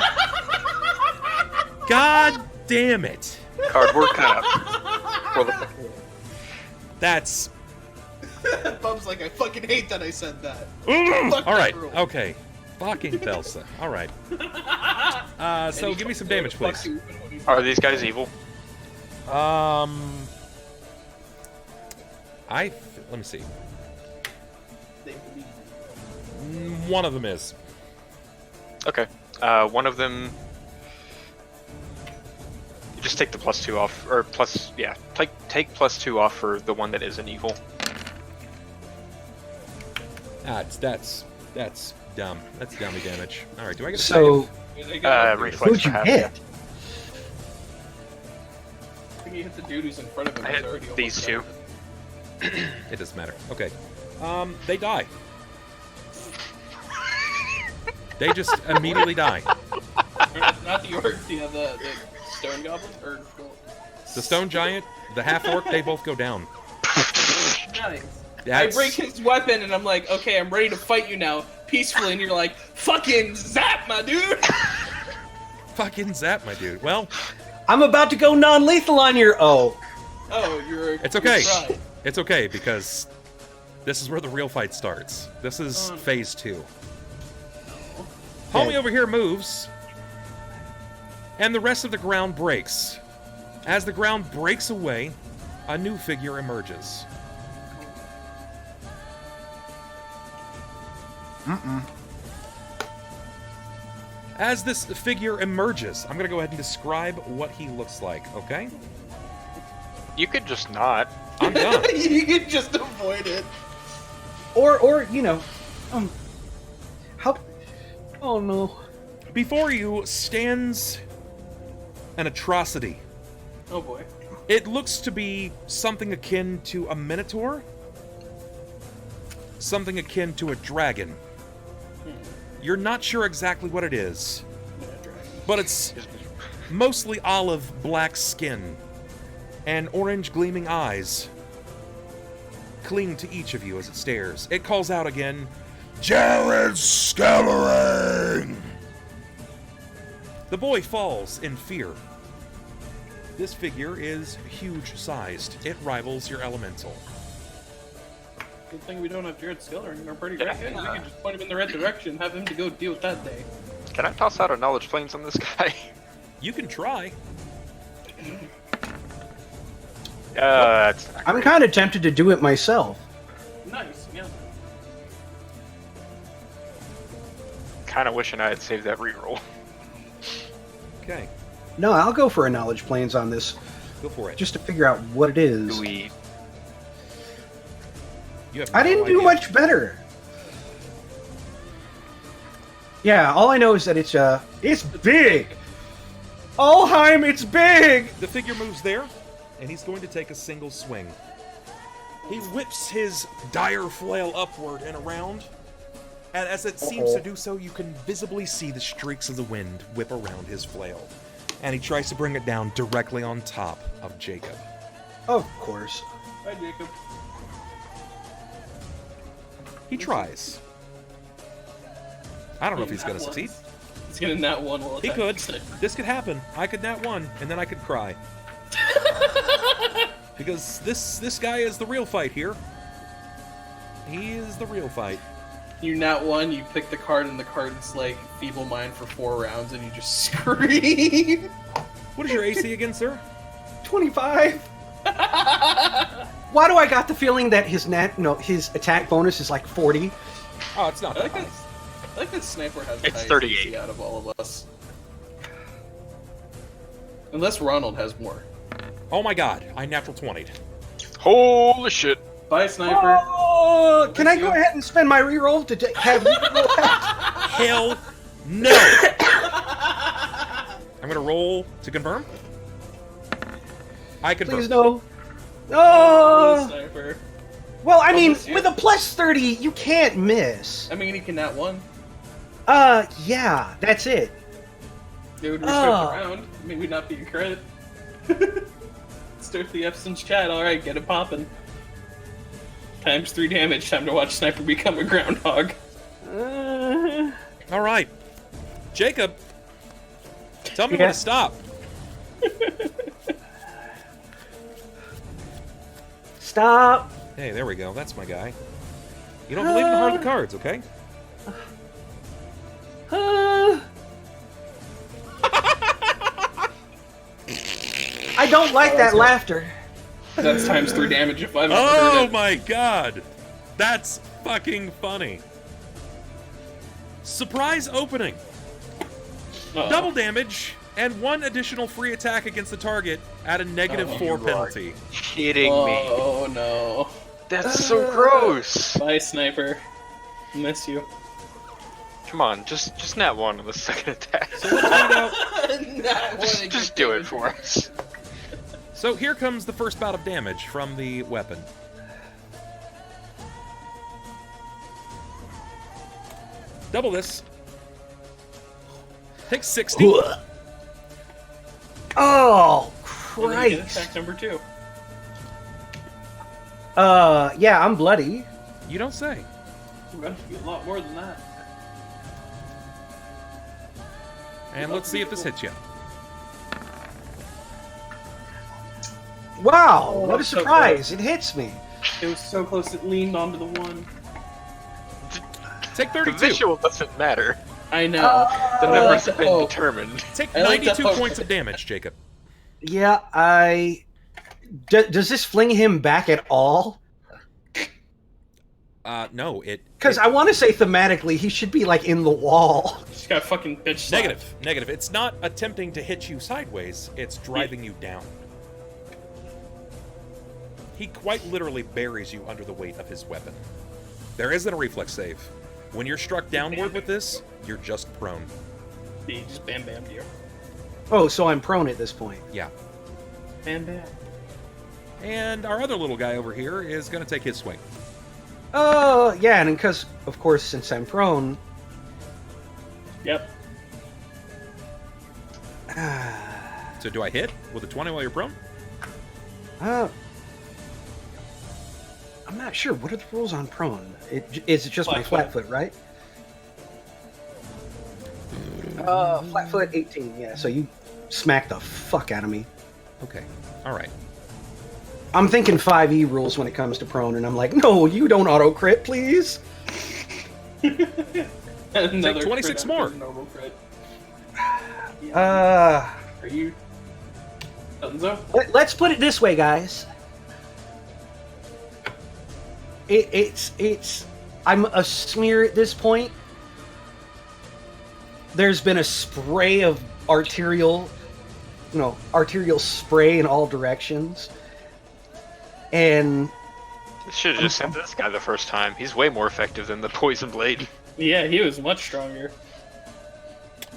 God damn it. Cardboard cup. For the fucking win. That's... Bub's like, I fucking hate that I said that. Alright, okay. Fucking Thelsa. Alright. So give me some damage, please. Are these guys evil? Let me see. They believe. One of them is. Okay. One of them. You just take the +2 off, or plus, yeah. Take +2 off for the one that isn't evil. That's dumb. That's dummy damage. All right. Do I get a So, Reflex who'd for you half. hit? I think he hit the dude who's in front of him. I who's hit already these almost two. dead. It doesn't matter. Okay. They die. They just immediately die. Not the orc, the stone goblin? Or The stone giant, the half orc, they both go down. nice. I That's- break his weapon and I'm like, okay, I'm ready to fight you now, peacefully, and you're like, fucking zap, my dude! Fucking zap, my dude. Well, I'm about to go non-lethal on your... Oh. Oh, it's okay. It's okay, because this is where the real fight starts. This is phase 2. Homie over here moves, and the rest of the ground breaks. As the ground breaks away, a new figure emerges. As this figure emerges, I'm going to go ahead and describe what he looks like, okay? You could just not. I'm done. You can just avoid it. Or you know... how... Oh, no. Before you stands an atrocity. Oh boy. It looks to be something akin to a minotaur, something akin to a dragon. You're not sure exactly what it is, but it's mostly olive black skin and orange gleaming eyes cling to each of you as it stares. It calls out again, "Jared Scattering!" The boy falls in fear. This figure is huge-sized. It rivals your elemental. Good thing we don't have Jared Skiller in our party right now. We can just point him in the right direction and have him to go deal with that day. Can I toss out a knowledge planes on this guy? You can try. That's not I'm great. kind of tempted to do it myself. Nice, yeah. Kind of wishing I had saved that reroll. Okay, No, I'll go for a knowledge planes on this, go for it. just to figure out what it is. Do we? You have I no didn't do idea. much better. Yeah, all I know is that it's big. Ulhime, it's big. The figure moves there, and he's going to take a single swing. He whips his dire flail upward and around, and as it seems to do so, you can visibly see the streaks of the wind whip around his flail. And he tries to bring it down directly on top of Jacob. Of course. Bye, Jacob. He tries. I don't know if he's going to succeed. He's gonna nat one while He attacking could. Sniper. This could happen. I could nat one, and then I could cry. Because this guy is the real fight here. He is the real fight. You nat one, you pick the card, and the card's like Feeble Mind for 4 rounds, and you just scream. What is your AC again, sir? 25. Why do I got the feeling that his his attack bonus is like 40? Oh, it's not I that like high. that. I like that Sniper has the It's highest 38. AC out of all of us. Unless Ronald has more. Oh my god, I natural 20'd. Holy shit! Bye, Sniper. Oh, can I go ahead and spend my reroll to have you roll that? Hell no! I'm gonna roll to confirm. I confirm. Please no. Oh, Oh. Sniper. Well, I mean, this year? with a plus 30, you can't miss. I mean, he can nat one. Yeah, that's it. Dude, respect Oh. around. Maybe not be a credit. Start the F's in chat. Alright, get it poppin'. Times 3 damage. Time to watch Sniper become a groundhog. All right, Jacob, tell me when Yeah. to stop. Stop. Hey, there we go. That's my guy. You don't believe in the heart of the cards, okay? I don't like that laughter. That's times 3 damage if I've ever Oh heard it. my god! That's fucking funny. Surprise opening. Uh-oh. Double damage and 1 additional free attack against the target at a -4 penalty. Kidding me. Oh no. That's so gross. Bye, Sniper. Miss you. Come on, just nat 1 on the second attack. So let's find out. Just do it for us. So here comes the first bout of damage from the weapon. Double this. Takes 60. Oh, And then you get Christ. attack number 2. Yeah, I'm bloody. You don't say. We're gonna get a lot more than that. And let's see if this hits you. Wow, Oh, what a that's so surprise. It hits me. It was so close it leaned onto the 1. Take The 32. visual doesn't matter. I know. The I numbers like have the been hope. determined. Take I like 92 that. points of damage, Jacob. Yeah, does this fling him back at all? No, it... Because I want to say thematically, he should be, like, in the wall. Just got fucking bitch slapped. Negative. It's not attempting to hit you sideways, it's driving you down. He quite literally buries you under the weight of his weapon. There isn't a reflex save. When you're struck downward with this, you're just prone. He just bam bammed you. Oh, so I'm prone at this point. Yeah. Bam bam. And our other little guy over here is going to take his swing. Oh, yeah, and because, of course, since I'm prone... Yep. So do I hit with a 20 while you're prone? I'm not sure. What are the rules on prone? Is it just my Flat flat foot, right? Flat foot 18, yeah. So you smack the fuck out of me. Okay. All right. I'm thinking 5e rules when it comes to prone, and I'm like, no, you don't auto crit, please. Another 26 crit more. after normal crit. Uh, Are you... Thelsa? let's put it this way, guys. It's I'm a smear at this point. There's been a spray of arterial spray in all directions. And Should have just sent this guy the first time. He's way more effective than the poison blade. Yeah, he was much stronger.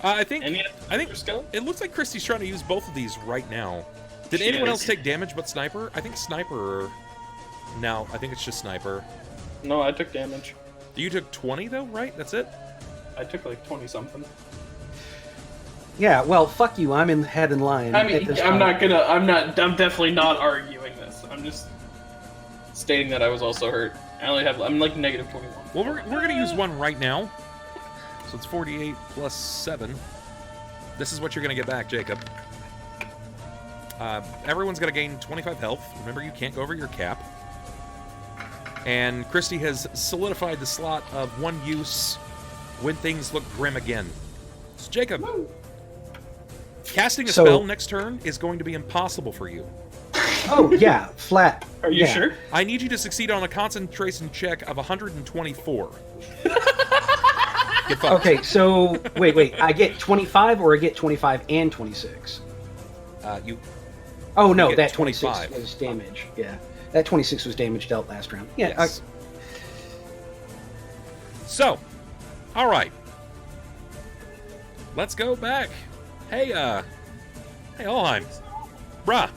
I think And yet, skill? it looks like Christy's trying to use both of these right now. Did She anyone is. else take damage but Sniper? I think Sniper... No, I think it's just Sniper. No, I took damage. You took 20 though, right? That's it? I took like 20 something. yeah, well, fuck you. I'm head in line. I at mean, this I'm point. I'm definitely not arguing this. I'm just stating that I was also hurt. I'm like negative 21. Well, we're going to use one right now. So it's 48 plus 7. This is what you're going to get back, Jacob. Everyone's going to gain 25 health. Remember, you can't go over your cap. And Christy has solidified the slot of 1 use when things look grim again. So, Jacob, casting a spell next turn is going to be impossible for you. Oh, yeah, flat. Are you Yeah. sure? I need you to succeed on a concentration check of 124. Get fucked. Okay, so wait. I get 25 or I get 25 and 26? You Oh, no, get that 25. 26 was damage. Yeah. That 26 was damage dealt last round. Yeah. Yes. So, all right. Let's go back. Hey, Ulhime. Bruh,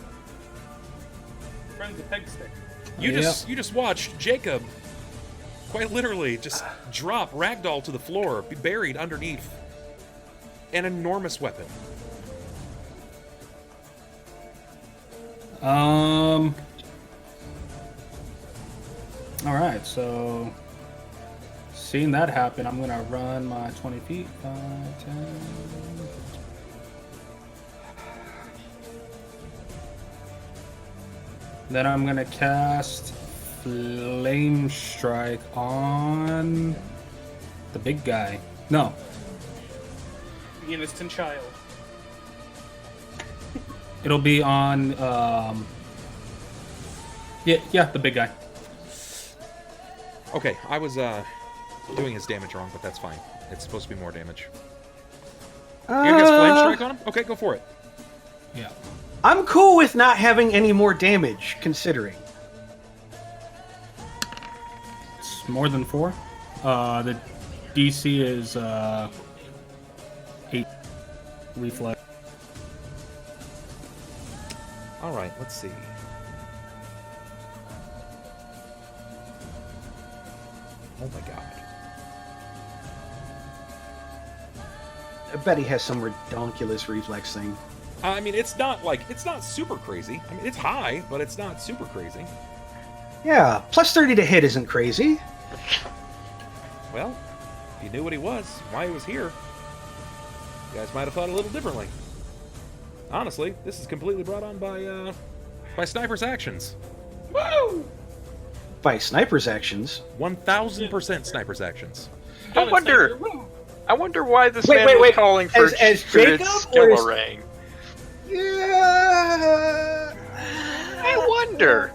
Friends of peg stick. you just watched Jacob quite literally just drop ragdoll to the floor, be buried underneath an enormous weapon. Alright, so seeing that happen, I'm gonna run my 20 feet. 5, 10. Then I'm gonna cast Flame Strike on the big guy. No, The innocent child. it'll be on Yeah, the big guy. Okay, I was doing his damage wrong, but that's fine. It's supposed to be more damage. You gonna get flame strike on him? Okay, go for it. Yeah. I'm cool with not having any more damage, considering. It's more than 4. The DC is 8 reflex. All right, let's see. Oh my god. I bet he has some redonkulous reflex thing. I mean, it's not super crazy. I mean, it's high, but it's not super crazy. Yeah, plus 30 to hit isn't crazy. Well, if you knew what he was, why he was here, you guys might have thought a little differently. Honestly, this is completely brought on by Sniper's actions. Woo! By Sniper's actions. 1000% Sniper's actions. I wonder why this Wait, man wait, was wait. calling for As Spirit's Jakob, or is- Skillarang. Yeah. I wonder.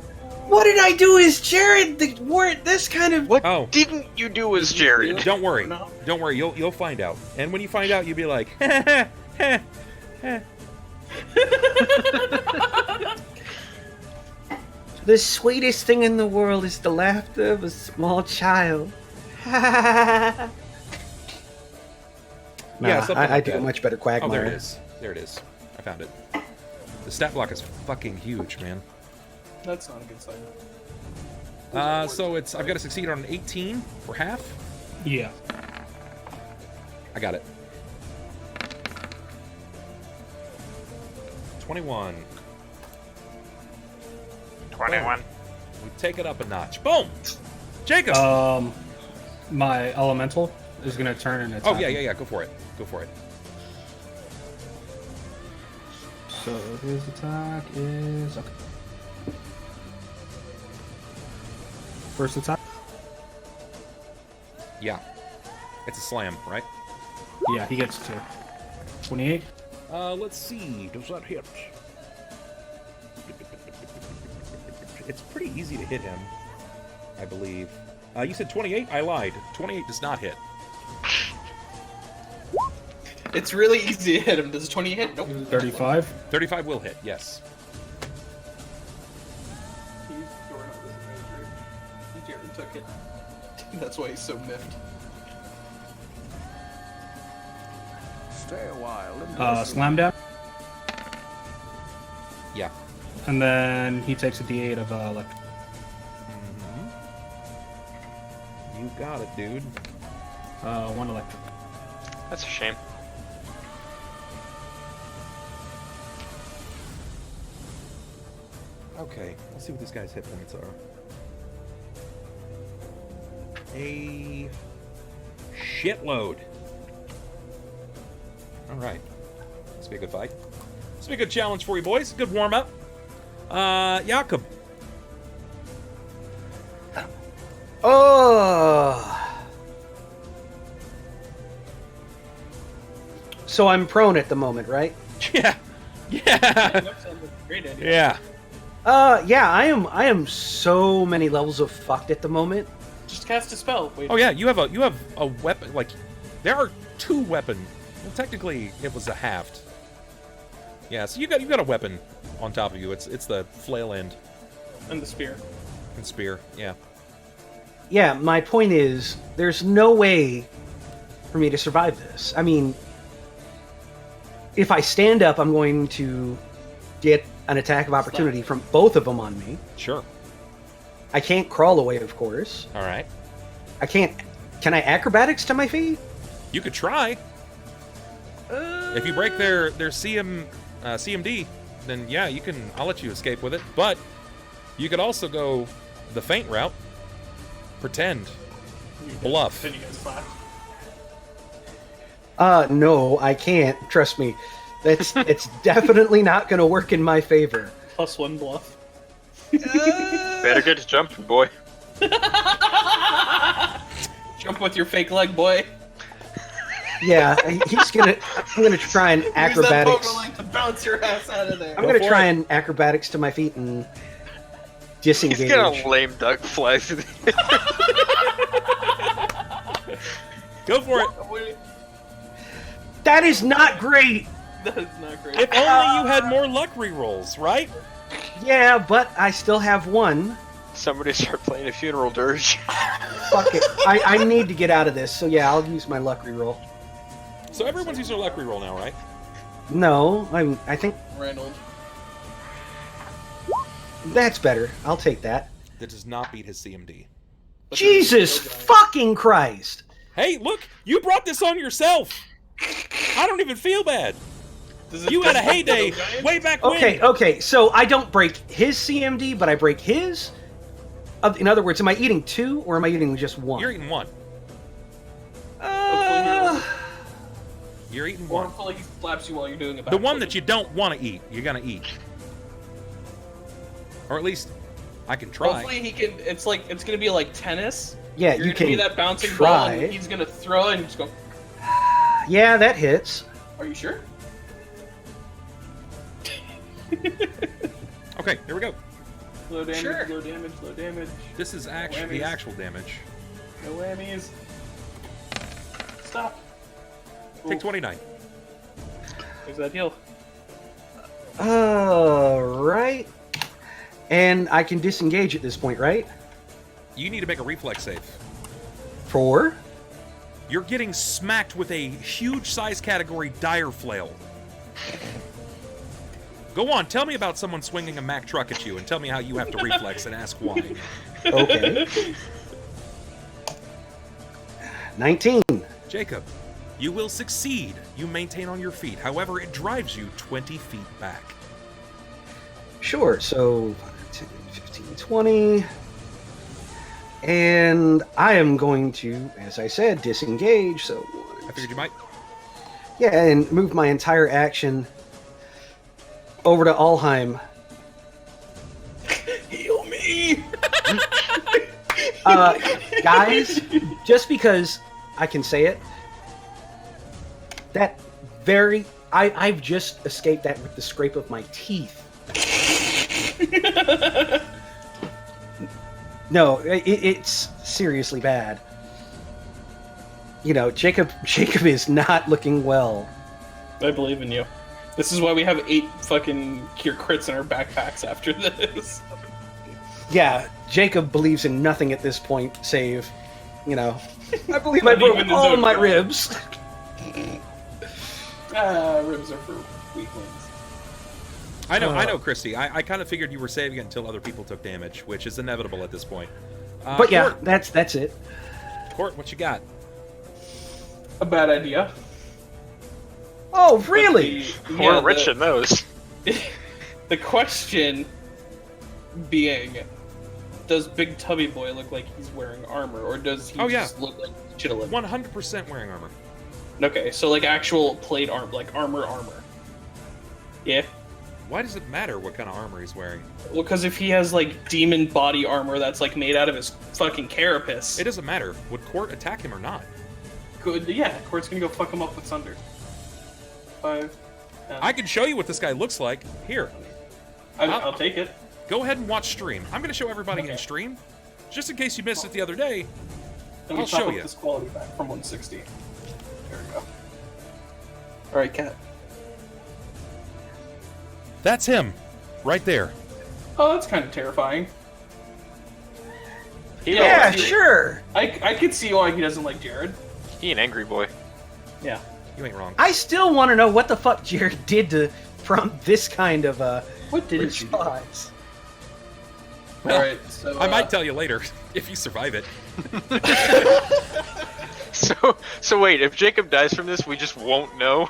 What did I do as Jared that warrant this kind of... What Oh. didn't you do as Jared? Don't worry. No. Don't worry. You'll find out. And when you find out, you'll be like, The sweetest thing in the world is the laughter of a small child. Nah, Yeah, something I like do a that. much better Quagmire. Oh, there it is. There it is. I found it. The stat block is fucking huge, man. That's not a good sign. So I've got to succeed on an 18 for half. Yeah. I got it. 21. 21. We take it up a notch. Boom! Jacob! My elemental is gonna turn and attack. Oh, yeah. Go for it. Go for it. So his attack is okay. First attack. Yeah. It's a slam, right? Yeah, he gets 2. 28. Let's see. Does that hit? It's pretty easy to hit him, I believe. You said 28? I lied. 28 does not hit. It's really easy to hit him. Does a 20 hit? Nope. 35. 35 will hit, yes. He's throwing out this imagery. Jared took it. That's why he's so miffed. Stay a while. Slam down. Yeah. And then he takes a d8 of electric. You got it, dude. 1 electric. That's a shame. Okay, let's see what this guy's hit points are. A shitload. Alright. This will be a good fight. This will be a good challenge for you boys. Good warm-up. Jakob. Oh. So I'm prone at the moment, right? Yeah. Yeah. That sounds like a great idea. Yeah. Yeah, I am so many levels of fucked at the moment. Just cast a spell. Wait. Oh yeah, you have a weapon, like there are 2 weapons. Well, technically it was a halved. Yeah, so you got a weapon on top of you. It's the flail end And the spear. and spear. Yeah. Yeah, my point is, there's no way for me to survive this. I mean, if I stand up, I'm going to get an attack of opportunity from both of them on me. Sure. I can't crawl away, of course. All right. I can't... Can I acrobatics to my feet? You could try. If you break their CMD, then yeah, you can. I'll let you escape with it. But you could also go the feint route. Pretend. Bluff. Then you guys slash. No, I can't. Trust me. It's definitely not going to work in my favor. +1 bluff. Better get to jumping, boy. Jump with your fake leg, boy. Yeah, he's gonna. I'm gonna try and acrobatics. Use that Pokemon to bounce your ass out of there. I'm Go gonna for try it. and acrobatics to my feet and disengage. He's gonna lame duck fly through the... Go for it. That is not great. That is not great. If only you had more luck rerolls, right? Yeah, but I still have one. Somebody start playing a funeral dirge. Fuck it. I need to get out of this, so yeah, I'll use my luck reroll. So everyone's using their luck reroll now, right? No, I think Reynold. that's better. I'll take that. That does not beat his CMD. Jesus fucking Christ! Hey, look! You brought this on yourself! I don't even feel bad. You had a heyday way back when. Okay, so I don't break his CMD, but I break his? In other words, am I eating 2 or am I eating just 1? You're eating 1. You're eating Or 1. hopefully he slaps you while you're doing a The one backflip. that you don't want to eat, you're gonna eat. Or at least, I can try. Hopefully he can. It's gonna be like tennis. Yeah, You're you gonna can be that bouncing try. ball, and he's gonna throw it and just go. Yeah, that hits. Are you sure? Okay, here we go. Low damage, Sure. low damage, low damage. This is actually the Whammies. actual damage. No whammies. Stop. Take Ooh, 29. There's that heal. Alright. And I can disengage at this point, right? You need to make a reflex save. 4. You're getting smacked with a huge size category dire flail. Go on, tell me about someone swinging a Mack truck at you and tell me how you have to reflex and ask why. Okay. 19. Jacob, you will succeed. You maintain on your feet. However, it drives you 20 feet back. Sure, so 10, 15, 20. And I am going to, as I said, disengage, so... I figured you might. Yeah, and move my entire action over to Ulhime. Heal me. Guys, just because I can say it, that I've just escaped that with the scrape of my teeth. No, it's seriously bad. You know, Jacob is not looking well. I believe in you. This is why we have 8 fucking cure crits in our backpacks after this. Yeah, Jacob believes in nothing at this point, save, you know, I believe I broke in his all own my God. ribs. Ribs are for weaklings. I know, Christy. I kind of figured you were saving it until other people took damage, which is inevitable at this point. But yeah, Cort, that's it. Cort, what you got? A bad idea. Oh, really? We're rich in those. The question being, does Big Tubby Boy look like he's wearing armor, or does he just look like chilling? 100% wearing armor. Okay, so like actual plate armor, like armor. Yeah. Why does it matter what kind of armor he's wearing? Well, because if he has like demon body armor that's like made out of his fucking carapace, It doesn't matter. Would Cort attack him or not? good. Yeah, Cort's gonna go fuck him up with thunder. 5. 10. I can show you what this guy looks like. Here, I'll take it. go ahead and watch stream. I'm going to show everybody in Okay. stream. Just in case you missed it the other day. Let me I'll top show up you. this quality back from 160. There we go. All right, cat. That's him. Right there. Oh, that's kind of terrifying. Yeah, sure. I could see why he doesn't like Jared. He an angry boy. Yeah. You ain't wrong. I still want to know what the fuck Jared did to prompt this kind of What did you do? response. All right, so I might tell you later, if you survive it. So wait, if Jacob dies from this, we just won't know.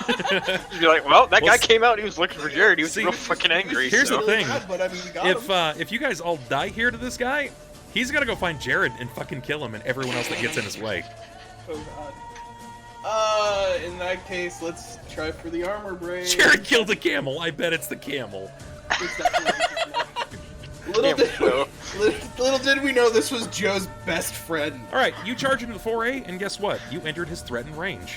You'd be like, well, that guy came out and he was looking for Jared. He was See, real fucking angry. Here's so. the thing. But I mean, we got him. If you guys all die here to this guy, he's gonna go find Jared and fucking kill him and everyone else that gets in his way. Oh god. In that case, let's try for the armor braid. Jared killed a camel. I bet it's the camel. It's definitely- Little did we know this was Joe's best friend. All right, you charge into the 4A, and guess what? You entered his threatened range.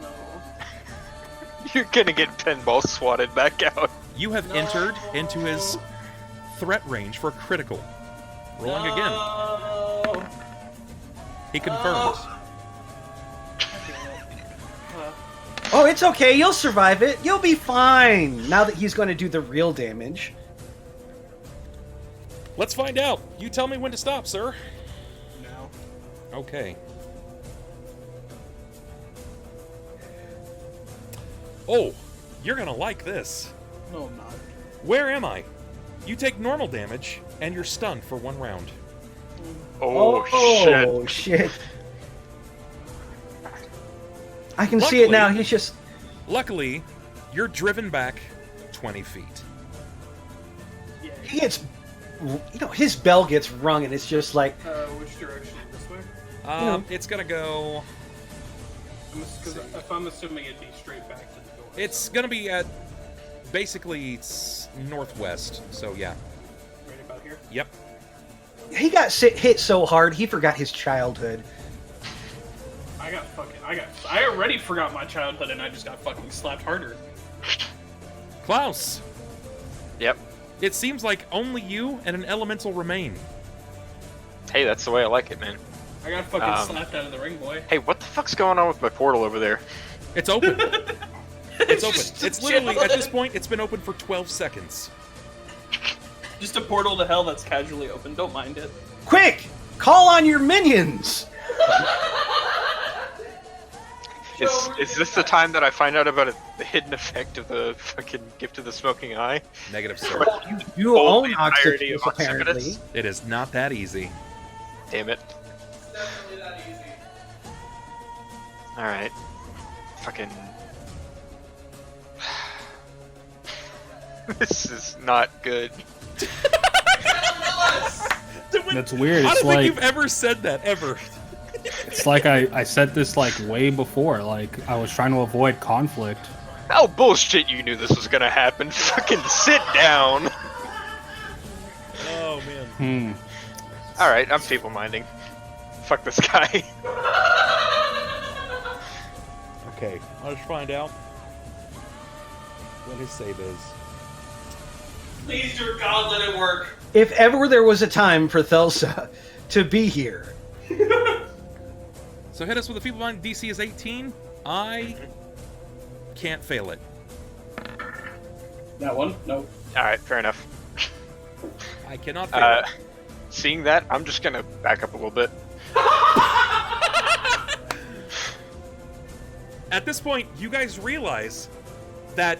No. You're gonna get pinball swatted back out. You have entered into his threat range for a critical. Rolling again. He confirmed. Oh, it's okay. You'll survive it. You'll be fine. Now that he's going to do the real damage. Let's find out. You tell me when to stop, sir. No. Okay. Oh, you're gonna like this. No, I'm not. Where am I? You take normal damage, and you're stunned for 1 round. Oh, shit. I can see it now. He's just... Luckily, you're driven back 20 feet. He gets... You know, his bell gets rung, and it's just like... Which direction? This way? It's gonna go... Because if I'm assuming it'd be straight back to the door. It's gonna be at... Basically, northwest, so yeah. Right about here? Yep. He got hit so hard, he forgot his childhood. I already forgot my childhood, and I just got fucking slapped harder. Klaus! Yep. It seems like only you and an elemental remain. Hey, that's the way I like it, man. I got fucking slapped out of the ring, boy. Hey, what the fuck's going on with my portal over there? It's open. It's open. It's literally, at this point, it's been open for 12 seconds. Just a portal to hell that's casually open. Don't mind it. Quick! Call on your minions! Is this the time that I find out about the hidden effect of the fucking gift of the smoking eye? Negative, sir. You own Oxygen, apparently. It is not that easy. Damn it. It's definitely that easy. Alright. Fucking... This is not good. That's weird. I It's don't think like you've ever said that, ever. it's like I said this like way before. Like I was trying to avoid conflict. Oh, bullshit, you knew this was gonna happen. Fucking sit down. Oh, man. Alright, I'm feeble-minding. Fuck this guy. Okay, I'll just find out what his save is. Please, dear God, let it work. If ever there was a time for Thelsa to be here. So hit us with a feeble mind. DC is 18. I can't fail it. That one? Nope. Alright, fair enough. I cannot fail it. Seeing that, I'm just gonna back up a little bit. At this point, you guys realize that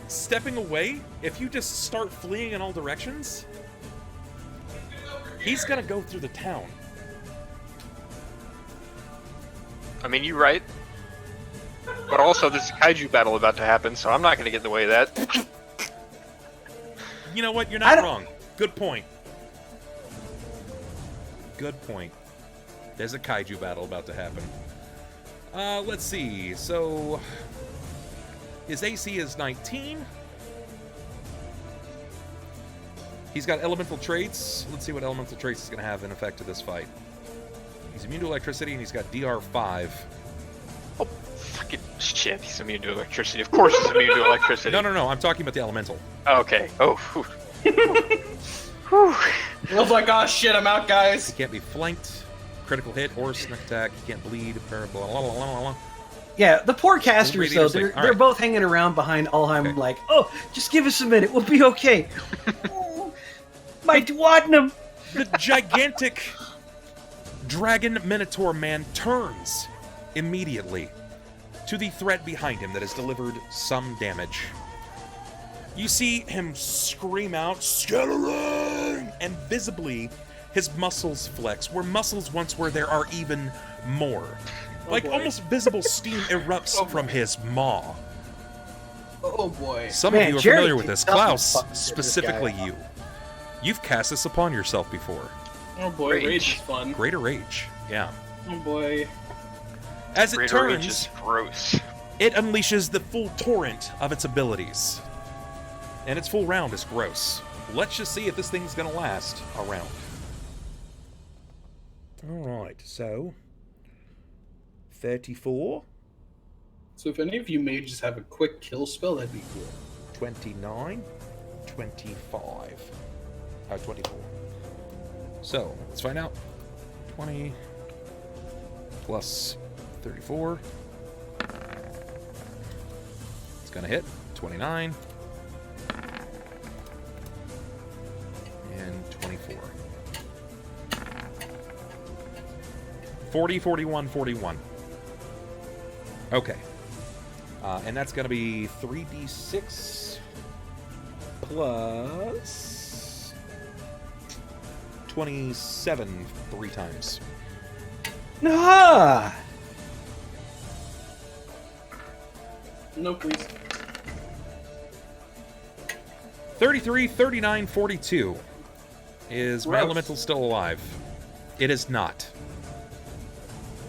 stepping away, if you just start fleeing in all directions, he's gonna go through the town. I mean, you're right. But also, there's a kaiju battle about to happen, so I'm not gonna get in the way of that. You know what? You're not wrong. Good point. Good point. There's a kaiju battle about to happen. Let's see. So, his AC is 19. He's got elemental traits. Let's see what elemental traits he's going to have in effect to this fight. He's immune to electricity, and he's got DR5. Oh, fucking shit, he's immune to electricity. Of course he's immune to electricity. No, I'm talking about the elemental. Okay. Oh, whew. Will's like, oh shit, I'm out, guys. He can't be flanked, critical hit, or sneak attack. He can't bleed, blah, blah, blah, blah, blah. Yeah, the poor casters, though, Radiator they're both hanging around behind Ulhime like, oh, just give us a minute, we'll be okay. Oh, my duodenum! The gigantic dragon minotaur man turns immediately to the threat behind him that has delivered some damage. You see him scream out, "Scattering!" and visibly his muscles flex, where muscles once were there are even more. Like almost visible steam erupts from his maw. Oh boy. Some Man, of you are Jerry familiar with this. Klaus, fucking this specifically guy you. You've cast this upon yourself before. Oh boy, rage is fun. Greater Rage, yeah. Oh boy. As it Greater Rage turns, is gross. it unleashes the full torrent of its abilities. And its full round is gross. Let's just see if this thing's gonna last a round. Alright, so 34. So if any of you mages have a quick kill spell, that'd be cool. 29, 25, 24. So, let's find out. 20 plus 34. It's gonna hit. 29. And 24. 40, 41, 41. Okay. And that's gonna be 3d6 plus 27 3 times. Ah! No, please. 33, 39, 42. Is my Gross. elemental still alive? It is not.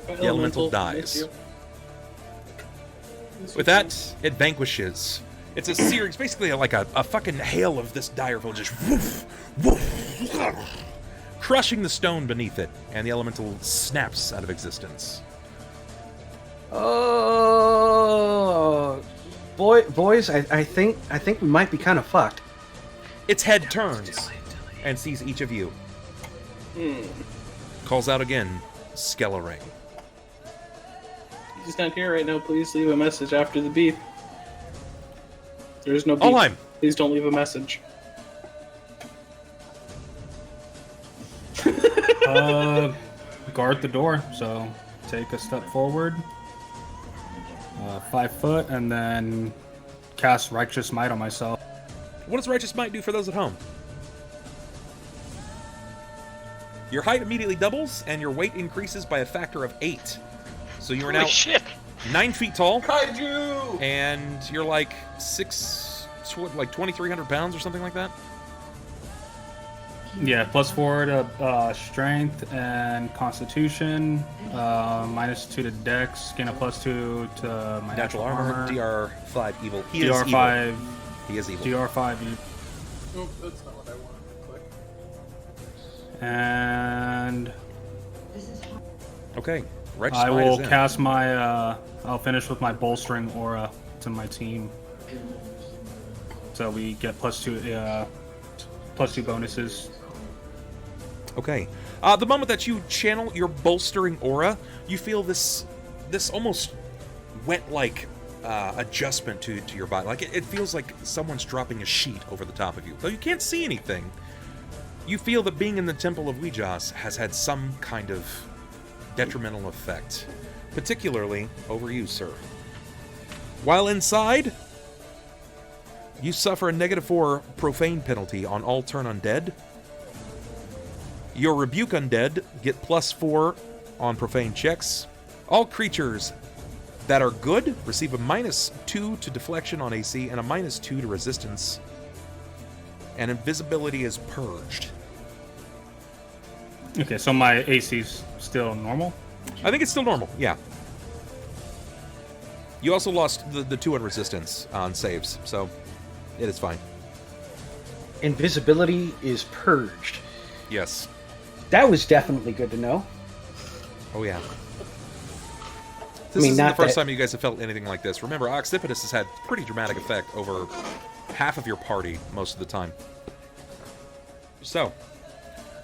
The elemental dies. With that, it vanquishes. It's a series, basically like a fucking hail of this direful, just woof, woof, crushing the stone beneath it, and the elemental snaps out of existence. Oh, boys, I think we might be kind of fucked. Its head turns and sees each of you. Calls out again, Skelering. He's not here right now. Please leave a message after the beep. There's no beep. Ulhime. Please don't leave a message. Guard the door. So take a step forward, 5 foot, and then cast Righteous Might on myself. What does Righteous Might do for those at home? Your height immediately doubles, and your weight increases by a factor of 8. So you are now Holy shit! 9 feet tall, Kaiju! and you're like 2,300 pounds or something like that. Yeah, +4 to Strength and Constitution, -2 to Dex, gain a +2 to my Natural armor, DR5 evil. He DR5. is evil. He is evil. DR5. Oh, that's not what I wanted to click. And Okay. Righteous I Might will is in. cast my, I'll finish with my bolstering aura to my team. So we get +2 bonuses. Okay. The moment that you channel your bolstering aura, you feel this almost wet-like adjustment to your body. Like it feels like someone's dropping a sheet over the top of you. Though you can't see anything, you feel that being in the Temple of Wee Jas has had some kind of detrimental effect, particularly over you, sir. While inside, you suffer a -4 profane penalty on all turn undead. Your rebuke undead get +4 on profane checks. All creatures that are good receive a -2 to deflection on AC and a -2 to resistance. And invisibility is purged. Okay, so my AC's still normal? I think it's still normal, yeah. You also lost the 2 on resistance on saves, so it is fine. Invisibility is purged. Yes. That was definitely good to know. Oh, yeah. This I mean, isn't not the first that- time you guys have felt anything like this. Remember, Oxypodus has had pretty dramatic effect over half of your party most of the time. So,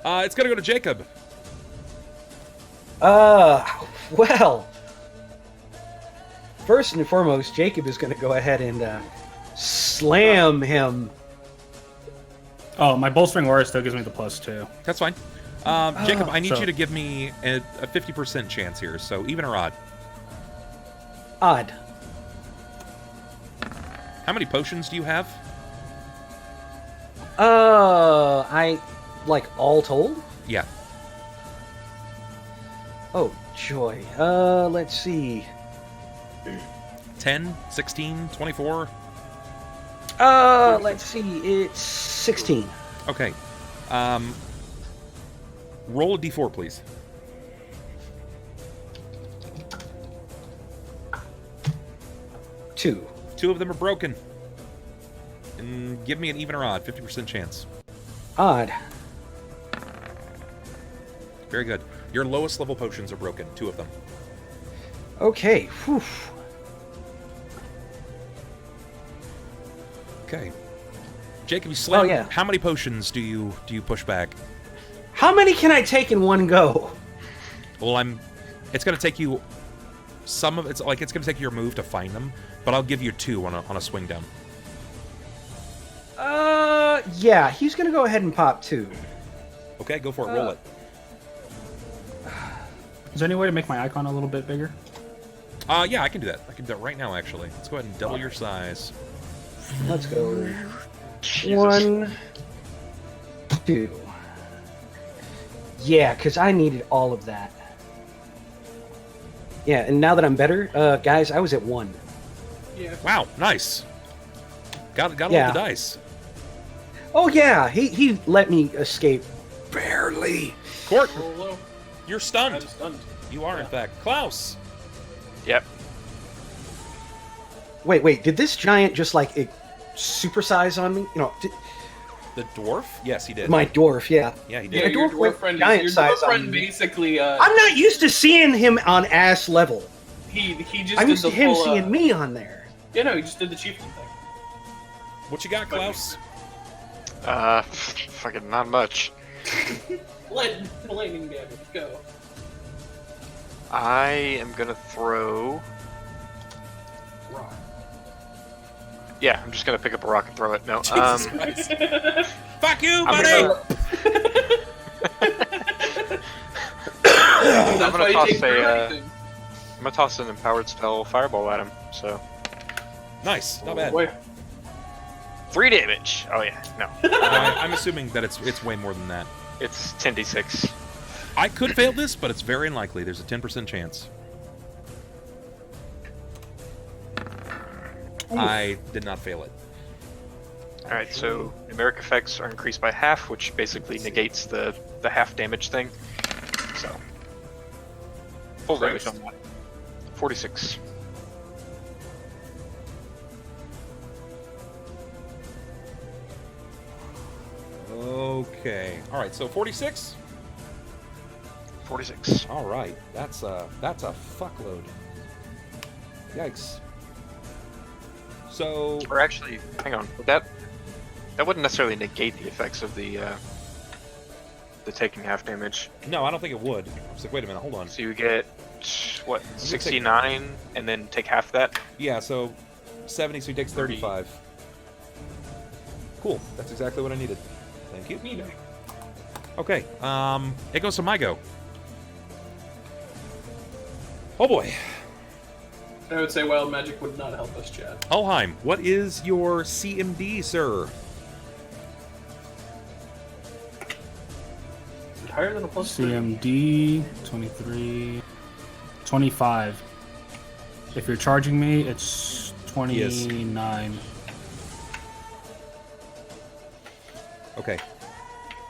it's gonna go to Jakob. Well, first and foremost, Jacob is going to go ahead and slam him. Oh, my bolstering aura still gives me the +2. That's fine. Jacob, I need so- you to give me a 50% chance here, so even or odd. Odd. How many potions do you have? I like all told. Yeah. Oh joy. Let's see. 10, 16, 24? Let's see. It's 16. Okay. Roll a d4, please. Two. 2 of them are broken. And give me an even or odd, 50% chance. Odd. Very good. Your lowest level potions are broken, 2 of them. Okay. Whew. Okay. Jacob, you slam. Oh, yeah. How many potions do you push back? How many can I take in one go? Well, it's going to take you some of it's going to take your move to find them, but I'll give you 2 on a swing down. Yeah, he's gonna go ahead and pop 2. Okay, go for it. Roll it. Is there any way to make my icon a little bit bigger? Yeah, I can do that. I can do that right now, actually. Let's go ahead and double your size. Let's go. Jesus. 1, 2. Yeah, because I needed all of that. Yeah, and now that I'm better, guys, I was at 1. Yeah. Wow, nice. Got all Yeah. the dice. Oh yeah, he let me escape. Barely. Cort, Roll low. you're I'm stunned. stunned. You are, in fact. Klaus. Yep. Wait, did this giant just like supersize on me? You know, The dwarf? Yes, he did. my dwarf, yeah. Yeah, he Yeah, did. your dwarf went dwarf friend. giant Your size dwarf on friend me. basically. I'm not used to seeing him on ass level. He just I'm did used the to him full, seeing me on there. Yeah, no, he just did the chieftain thing. What you got, Klaus? Fucking not much. Lightning damage. Go. I am gonna throw. Rock. Yeah, I'm just gonna pick up a rock and throw it. No. Jesus Christ. Fuck you, I'm buddy! gonna- That's gonna why you toss take a, everything. I'm gonna toss an empowered spell fireball at him. So Nice, not bad. Boy. 3 damage. Oh yeah, no, I'm assuming that it's way more than that. it's 10d6. I could fail this, but it's very unlikely. There's a 10% chance. I did not fail it. All right, so numeric effects are increased by half, which basically negates the half damage thing. So full damage on that. 46. Okay. All right. So 46. 46. All right. That's a fuckload. Yikes. So Or actually, hang on. That wouldn't necessarily negate the effects of the taking half damage. no, I don't think it would. I was like, wait a minute. Hold on. So you get what, 69, and then take half that. Yeah. So 70. So he takes 35. Cool. That's exactly what I needed. Thank you. Neato. Okay. It goes to my go. Oh boy. I would say wild magic would not help us, Chad. Ulhime, what is your CMD, sir? Is it higher than a plus 3? CMD 23, 25. If you're charging me, it's 29. Okay.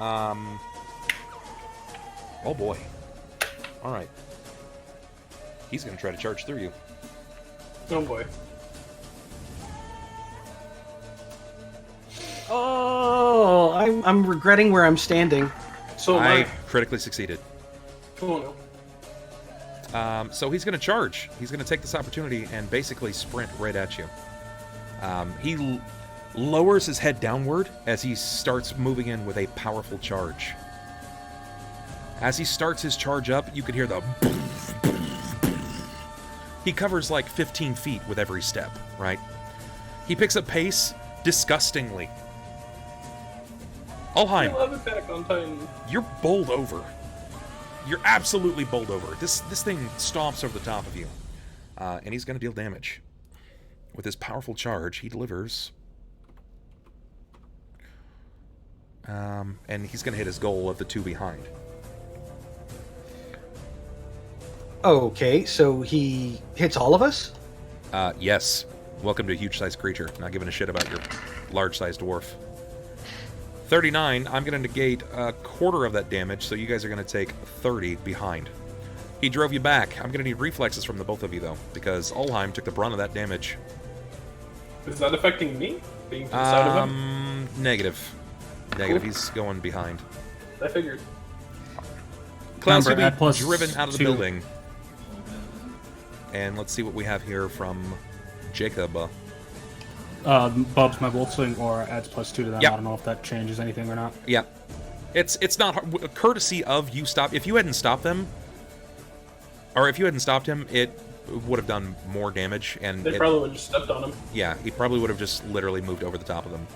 Oh boy. All right. He's gonna try to charge through you. Oh boy. Oh, I'm regretting where I'm standing. So I my critically succeeded. oh no. So he's gonna charge. He's gonna take this opportunity and basically sprint right at you. He lowers his head downward as he starts moving in with a powerful charge. As he starts his charge up, you can hear the... He covers like 15 feet with every step, right? He picks up pace disgustingly. Ulhime, I'll have it back on time. you're bowled over. You're absolutely bowled over. This thing stomps over the top of you. And he's going to deal damage. With his powerful charge, he delivers... and he's going to hit his goal of the 2 behind. Okay, so he hits all of us? Yes. Welcome to a huge-sized creature. Not giving a shit about your large-sized dwarf. 39, I'm going to negate a quarter of that damage, so you guys are going to take 30 behind. He drove you back. I'm going to need reflexes from the both of you, though, because Ulhime took the brunt of that damage. Is that affecting me? Being to the side of him? Negative. Negative. Cool. He's going behind. I figured. Klaus will Remember, be add plus driven out of the 2. building. And let's see what we have here from Jakob. Bubs my wolf swing or adds +2 to them. Yep. I don't know if that changes anything or not. Yeah. It's not hard. Courtesy of you stop. If you hadn't stopped them, or if you hadn't stopped him, it would have done more damage. And They probably would have just stepped on him. Yeah, he probably would have just literally moved over the top of them.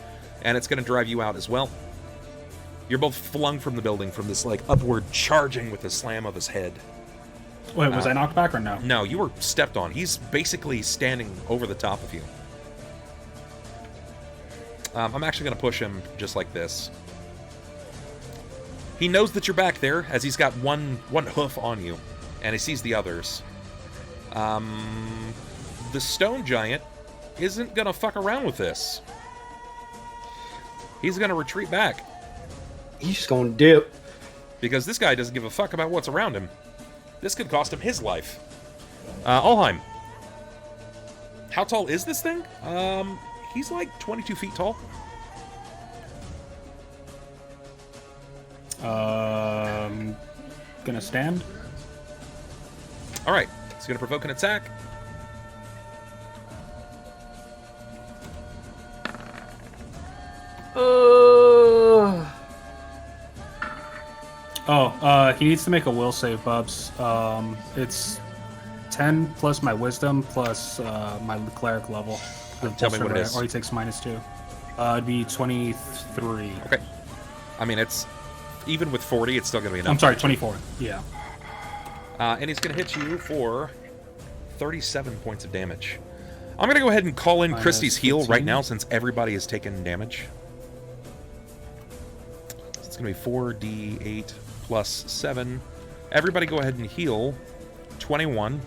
And it's going to drive you out as well. You're both flung from the building from this, like, upward charging with the slam of his head. Wait, was I knocked back or no? No, you were stepped on. He's basically standing over the top of you. I'm actually going to push him just like this. He knows that you're back there, as he's got one hoof on you, and he sees the others. The stone giant isn't going to fuck around with this. He's going to retreat back. He's just going to dip. Because this guy doesn't give a fuck about what's around him. This could cost him his life. Ulhime. How tall is this thing? He's like 22 feet tall. Gonna stand. Alright, he's gonna provoke an attack. He needs to make a will save, Bubs. It's 10 plus my wisdom plus my cleric level. Tell me what it is. Or he takes -2. It'd be 23. Okay. I mean, it's... Even with 40, it's still going to be enough. I'm sorry, 24. Yeah. And he's going to hit you for 37 points of damage. I'm going to go ahead and call in Christie's heal right now since everybody has taken damage. So it's going to be 4d8 plus 7. Everybody go ahead and heal 21.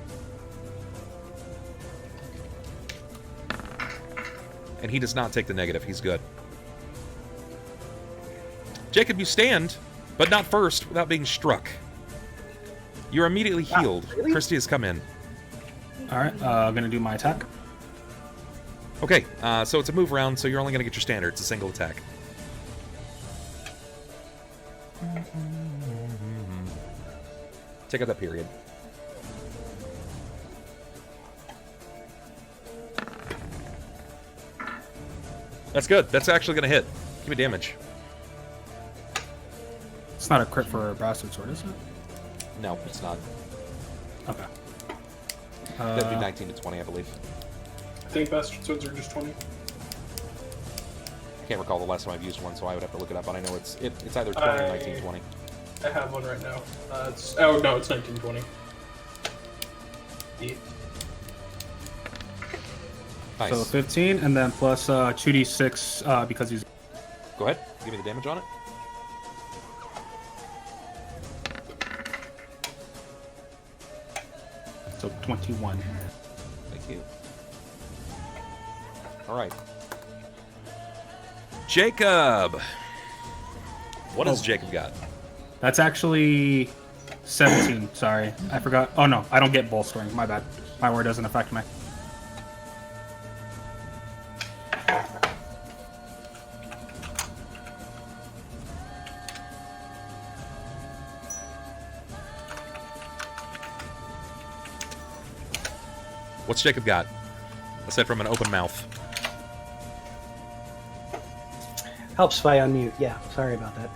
And he does not take the negative. He's good. Jacob, you stand, but not first without being struck. You're immediately healed. Really? Christy has come in. Alright, gonna do my attack. Okay, so it's a move round, so you're only going to get your standard. It's a single attack. Take out that period. That's good. That's actually going to hit. Give me damage. It's not a crit for a bastard sword, is it? No, it's not. Okay. That'd be 19 to 20, I believe. I think bastard swords are just 20. I can't recall the last time I've used one, so I would have to look it up, but I know it's either 20 or 19, 20. I have one right now. Oh no, it's 1920. Yeah. Nice. So 15, and then plus 2d6 because he's... Go ahead. Give me the damage on it. So 21. Thank you. All right. Jacob! What has Jacob got? That's actually 17. Sorry, I forgot. Oh no, I don't get bolstering. My bad. My word doesn't affect me. What's Jacob got? Aside from an open mouth. Helps if I unmute. Yeah, sorry about that.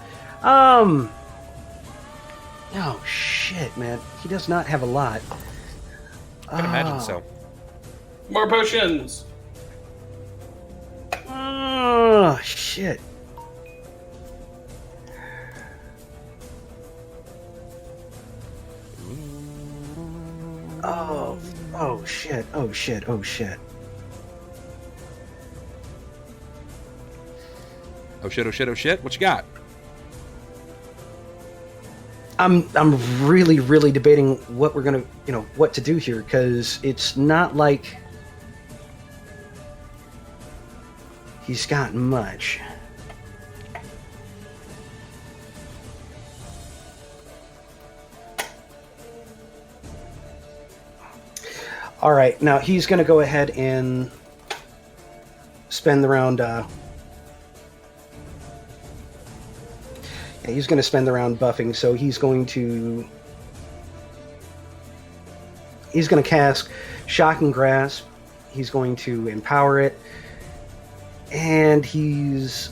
Oh, shit, man. He does not have a lot. I can imagine so. More potions! Oh, shit. Oh, shit. Oh, shit. Oh, shit. Oh shit, oh shit, oh shit. What you got? I'm really, really debating what we're gonna, what to do here, because it's not like he's got much. All right, now he's gonna go ahead and spend the round. He's going to spend the round buffing, so he's going to cast Shock and Grasp. He's going to empower it, And he's...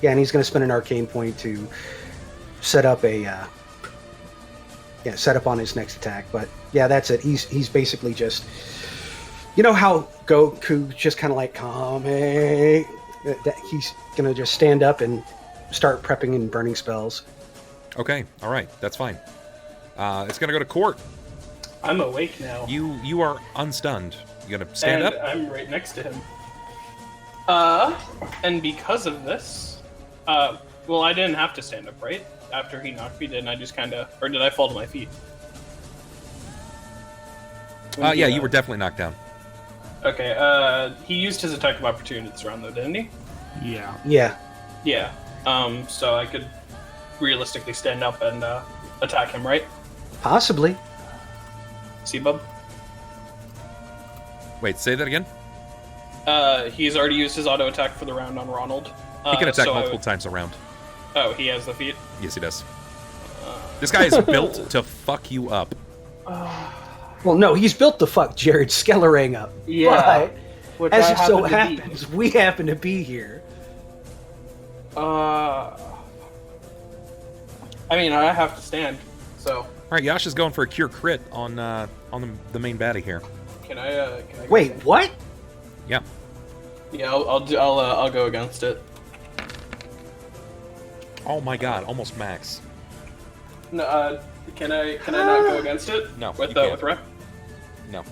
Yeah, and he's going to spend an arcane point to set up set up on his next attack. But yeah, that's it. He's basically just... You know how Goku just kind of like, Kame? He's going to just stand up and start prepping and burning spells. Okay, all right, that's fine. It's going to go to Cort. I'm awake now. You are unstunned. You going to stand and up? I'm right next to him. And because of this, well, I didn't have to stand up, right? After he knocked me, didn't I just kind of... Or did I fall to my feet? Yeah, you were definitely knocked down. Okay, he used his attack of opportunity this round, though, didn't he? Yeah. Yeah. Yeah. So I could realistically stand up and attack him, right? Possibly. See, bub? Wait, say that again? He's already used his auto attack for the round on Ronald. He can attack multiple times around. Oh, he has the feat? Yes, he does. This guy is built to fuck you up. Well, no, he's built to fuck Jared Skellerang up. Yeah. But, as it so happens, we happen to be here. I mean, I have to stand, so... All right, Yash is going for a cure crit on the main baddie here. Can I Wait, what? Yeah. Yeah, I'll go against it. Oh my god, almost max. No, can I not go against it? No, With you can't. with rep? No.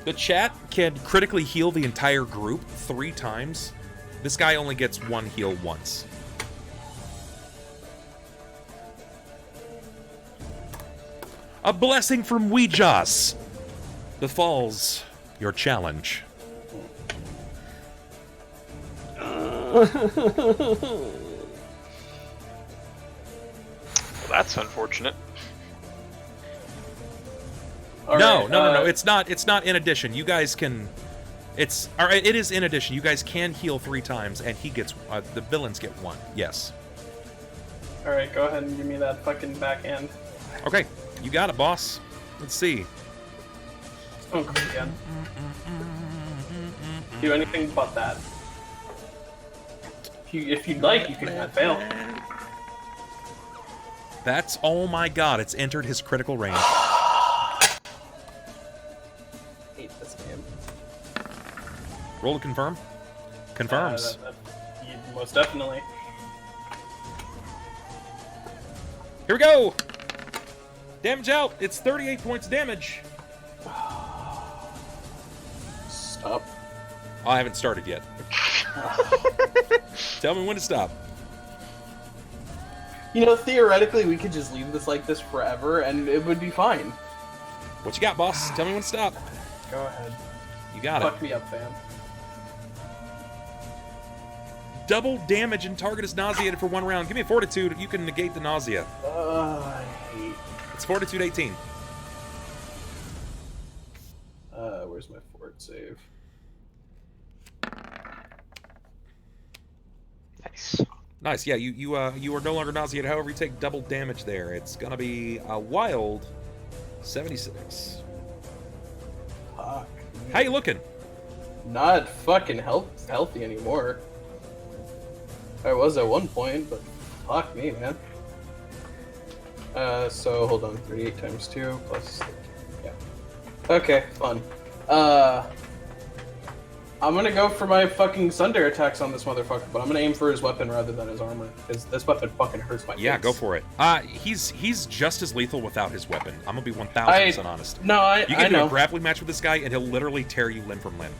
The chat can critically heal the entire group 3 times. This guy only gets 1 heal once. A blessing from Wee Jas befalls your challenge. That's unfortunate. No. It's not in addition. You guys can. It is in addition. You guys can heal 3 times, and he gets. The villains get 1. Yes. All right, go ahead and give me that fucking backhand. Okay, you got it, boss. Let's see. Oh, again. Do anything but that. If you'd like, you can fail. That's, oh my god, it's entered his critical range. Hate this game. Roll to confirm. Confirms. Most definitely. Here we go! Damage out! It's 38 points of damage! Stop. Oh, I haven't started yet. Tell me when to stop. You know, theoretically, we could just leave this like this forever, and it would be fine. What you got, boss? Tell me when to stop. Go ahead. You got Fuck it. me up, fam. Double damage and target is nauseated for 1 round. Give me a fortitude. You can negate the nausea. I hate... It's fortitude 18. Where's my fort save? Nice. Nice. Yeah, you are no longer nauseated. However, you take double damage there. It's gonna be a wild 76. Fuck. How you looking? Not fucking healthy anymore. I was at one point, but fuck me, man. So hold on, 38 times 2 plus 13. Yeah. Okay, fun. I'm gonna go for my fucking Sunder attacks on this motherfucker, but I'm gonna aim for his weapon rather than his armor, because this weapon fucking hurts my Yeah, face. go for it. He's just as lethal without his weapon. I'm gonna be 1000% honest. No, I You can do know. a grappling match with this guy, and he'll literally tear you limb from limb.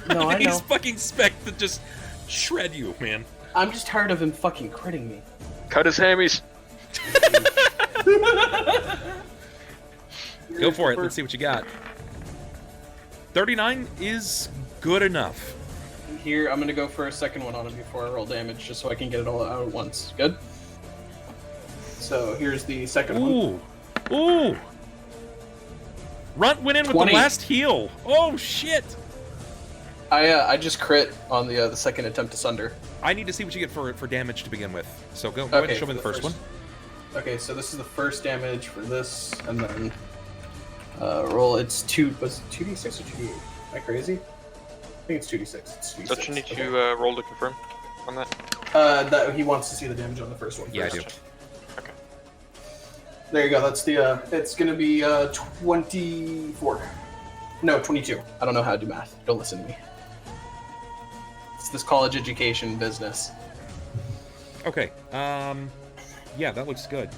No, I know. He's fucking spec to just shred you, man. I'm just tired of him fucking critting me. Cut his hammies. Go for it. Let's see what you got. 39 is good enough. Here, I'm gonna go for a second one on him before I roll damage, just so I can get it all out at once. Good? So, here's the second one. Ooh! Runt went in with 20. the last heal. Oh, shit! I just crit on the second attempt to Sunder. I need to see what you get for damage to begin with. So go ahead and show me the first one. Okay, so this is the first damage for this, and then Roll. It's was it 2d6 or 2d8? Am I crazy? I think it's 2d6. It's 2d6. Don't you need to roll to confirm on that? That he wants to see the damage on the first one. Yeah, first. I do. Okay. There you go. That's the. It's gonna be 24. No, 22. I don't know how to do math. Don't listen to me. It's this college education business. Okay, yeah, that looks good.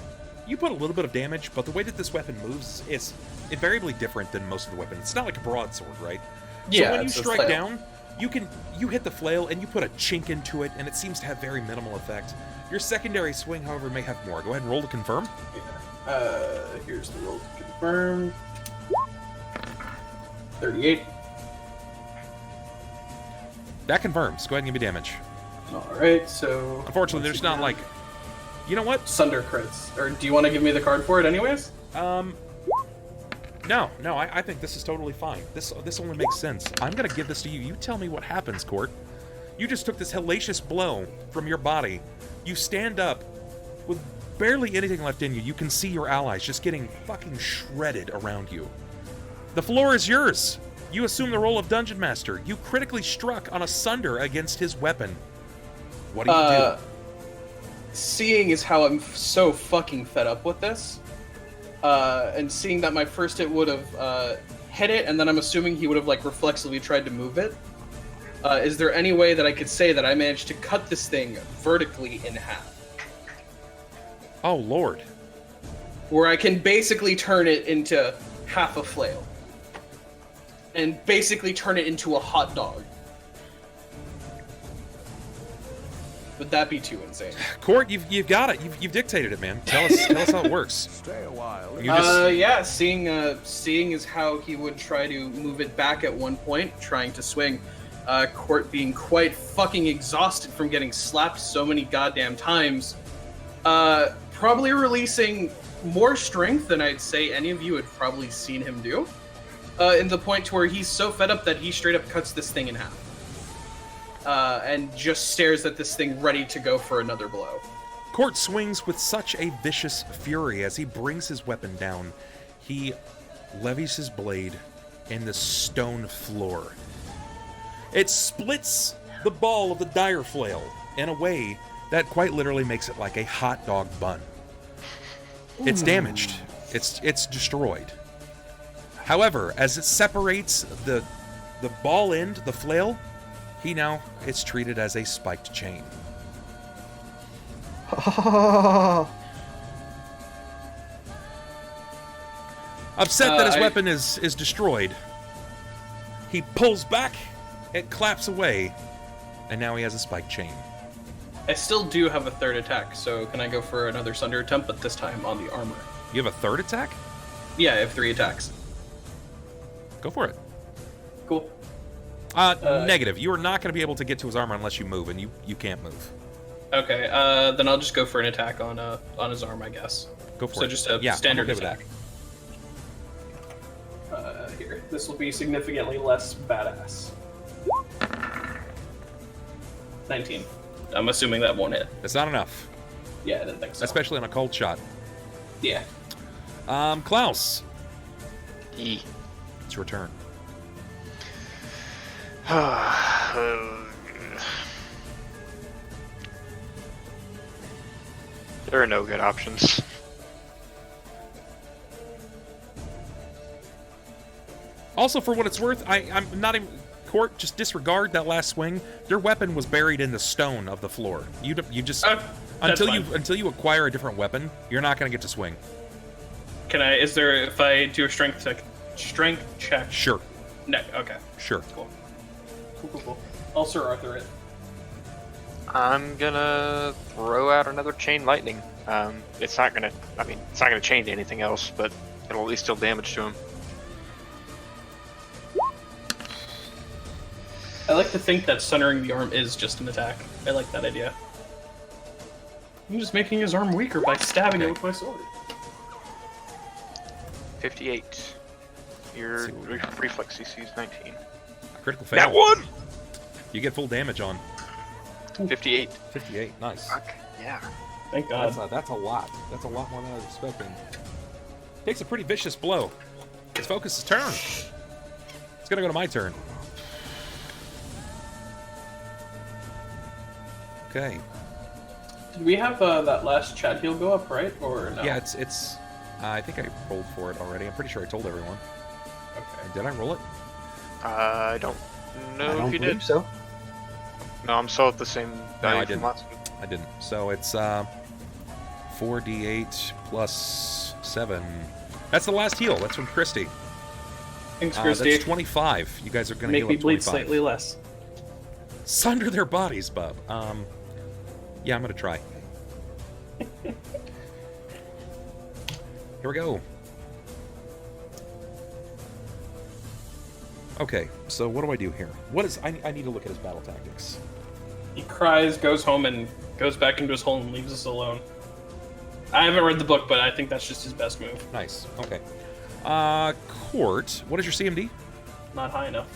You put a little bit of damage, but the way that this weapon moves is invariably different than most of the weapons. It's not like a broadsword, right? Yeah, So when you it's a strike flail. down, you hit the flail and you put a chink into it, and it seems to have very minimal effect. Your secondary swing, however, may have more. Go ahead and roll to confirm. Here's the roll to confirm. 38. That confirms. Go ahead and give me damage. Alright, so... Unfortunately, there's not like... You know what? Sunder crits. Or do you want to give me the card for it anyways? No, I think this is totally fine. This only makes sense. I'm gonna give this to you. You tell me what happens, Cort. You just took this hellacious blow from your body. You stand up with barely anything left in you. You can see your allies just getting fucking shredded around you. The floor is yours. You assume the role of Dungeon Master. You critically struck on a Sunder against his weapon. What do you do? Seeing as how I'm so fucking fed up with this, and seeing that my first hit would have hit it, and then I'm assuming he would have like reflexively tried to move it. Is there any way that I could say that I managed to cut this thing vertically in half? Oh, Lord. Where I can basically turn it into half a flail. And basically turn it into a hot dog. Would that be too insane? Cort, you've got it. You've dictated it, man. Tell us how it works. Stay a while. You just... Yeah, seeing as how he would try to move it back at one point, trying to swing, Cort being quite fucking exhausted from getting slapped so many goddamn times, probably releasing more strength than I'd say any of you had probably seen him do, in the point to where he's so fed up that he straight up cuts this thing in half. And just stares at this thing ready to go for another blow. Cort swings with such a vicious fury as he brings his weapon down. He levies his blade in the stone floor. It splits the ball of the dire flail in a way that quite literally makes it like a hot dog bun. It's damaged. It's destroyed. However, as it separates the ball end, the flail, it's treated as a spiked chain. Upset that his weapon is destroyed, he pulls back, it claps away, and now he has a spiked chain. I still do have a third attack, so can I go for another Sunder attempt, but this time on the armor? You have a third attack? Yeah, I have 3 attacks. Go for it. Cool. Negative. You are not going to be able to get to his armor unless you move, and you can't move. Okay, then I'll just go for an attack on his arm, I guess. Go for it. So just a standard I'm okay attack. Here, this will be significantly less badass. 19. I'm assuming that won't hit. That's not enough. Yeah, I didn't think so. Especially on a cold shot. Yeah. Klaus. E. It's your turn. There are no good options. Also, for what it's worth, I'm not even... Cort, just disregard that last swing. Your weapon was buried in the stone of the floor. You just... until you acquire a different weapon, you're not going to get to swing. Can I... Is there... If I do a strength check... Sure. No, okay. Sure. Cool. Cool. I'll Sir Arthur it. I'm gonna throw out another chain lightning. It's not gonna change anything else, but it'll at least deal damage to him. I like to think that sundering the arm is just an attack. I like that idea. I'm just making his arm weaker by stabbing it with my sword. 58. Your reflex CC is 19. Critical fail. That one! You get full damage on. 58. 58. Nice. Fuck, yeah. Thank God. That's a lot. That's a lot more than I was expecting. Takes a pretty vicious blow. It's Focus's turn. It's gonna go to my turn. Okay. Did we have that last chat heal go up, right? Or no? Yeah, it's. I think I rolled for it already. I'm pretty sure I told everyone. Okay. Did I roll it? I don't know I don't if you believe did. so. No, I'm still at the same value I from didn't. last week. I didn't. So it's 4d8 plus 7. That's the last heal. That's from Christy. Thanks, Christy. That's 25. You guys are gonna Make heal me up bleed 25. slightly less. Sunder their bodies, bub. Yeah, I'm gonna try. Here we go. Okay, so what do I do here? What is... I need to look at his battle tactics. He cries, goes home, and goes back into his hole and leaves us alone. I haven't read the book, but I think that's just his best move. Nice. Okay. Cort, what is your CMD? Not high enough.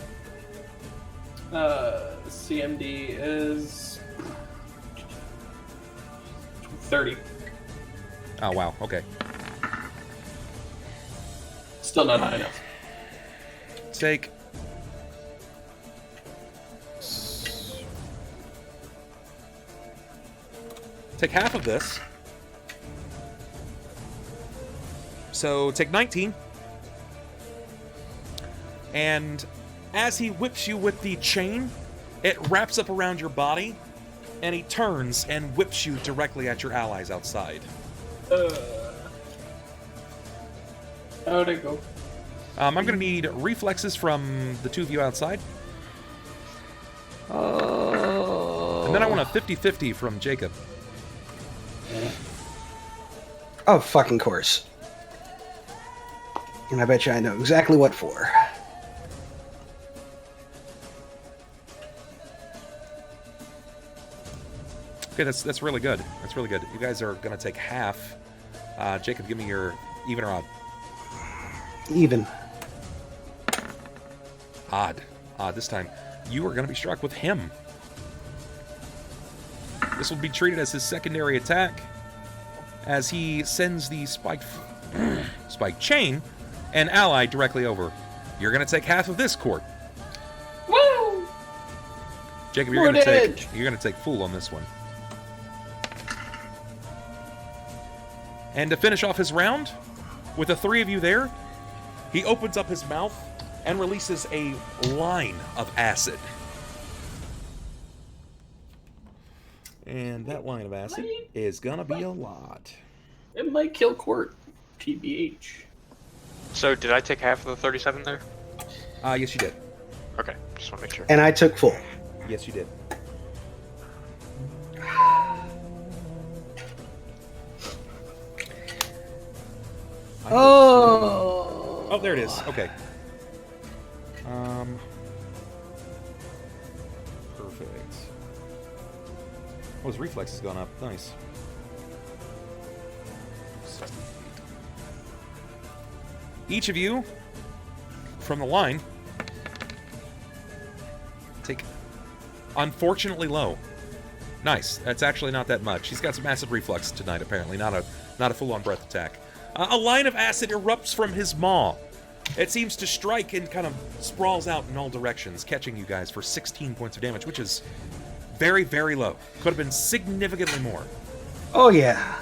CMD is 30. Oh, wow. Okay. Still not high enough. Take... Take half of this. So take 19. And as he whips you with the chain, it wraps up around your body, and he turns and whips you directly at your allies outside. How'd it go? I'm going to need reflexes from the two of you outside. And then I want a 50-50 from Jakob. Of fucking course. And I bet you I know exactly what for. Okay, that's really good. That's really good. You guys are going to take half. Jakob, give me your even or odd. Even. Odd. Odd this time. You are going to be struck with him. This will be treated as his secondary attack as he sends the spiked chain and ally directly over. You're going to take half of this, Cort. Woo! Jacob, you're going to take full on this one. And to finish off his round, with the three of you there, he opens up his mouth and releases a line of acid. And that line of acid is gonna be a lot. It might kill Cort. TBH. So, did I take half of the 37 there? Yes, you did. Okay, just want to make sure. And I took full. Yes, you did. Oh. Oh, there it is. Okay. Perfect. Oh, his reflex has gone up. Nice. Each of you, from the line, take unfortunately low. Nice. That's actually not that much. He's got some acid reflux tonight, apparently. Not a full-on breath attack. A line of acid erupts from his maw. It seems to strike and kind of sprawls out in all directions, catching you guys for 16 points of damage, which is very, very low. Could have been significantly more. Oh, yeah.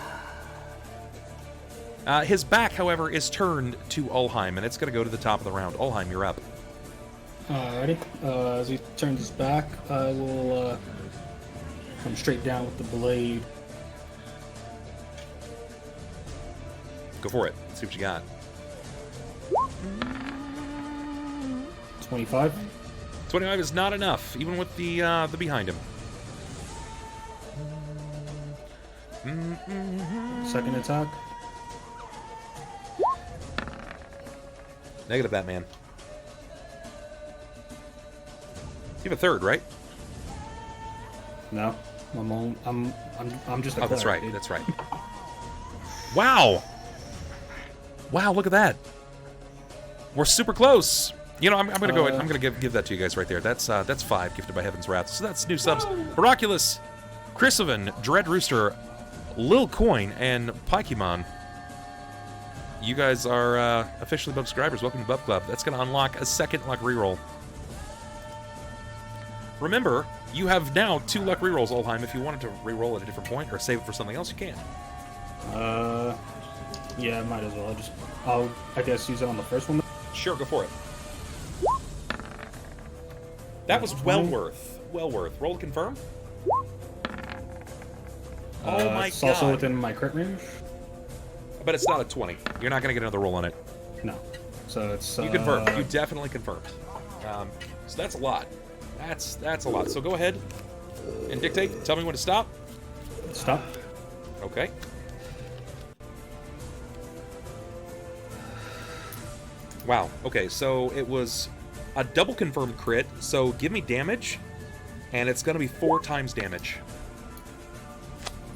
His back, however, is turned to Ulhime, and it's going to go to the top of the round. Ulhime, you're up. Alrighty. As he turns his back, I will come straight down with the blade. Go for it. Let's see what you got. 25. 25 is not enough, even with the behind him. Second attack. Negative, Batman. You have a third, right? No, I'm just a Oh, that's cleric, right. dude. That's right. Wow. Wow, look at that. We're super close. You know, I'm gonna go ahead. I'm gonna give that to you guys right there. That's 5 gifted by Heaven's Wrath. So that's new subs. Baraculus, Chrysovan, Dread Rooster, Lil Coin, and Pokemon. You guys are officially subscribers. Welcome to Bub Club. That's going to unlock a second luck reroll. Remember, you have now 2 luck rerolls, Ulhime. If you wanted to reroll at a different point or save it for something else, you can. Yeah, might as well. I'll, I guess, use it on the first one. Sure, go for it. That was well worth. Well worth. Roll to confirm. Oh my it's god. also within my crit range. But it's not a 20. You're not going to get another roll on it. No. So it's... You confirmed. You definitely confirmed. So that's a lot. That's a lot. So go ahead and dictate. Tell me when to stop. Stop. Okay. Wow. Okay, so it was a double confirmed crit. So give me damage, and it's going to be 4 times damage.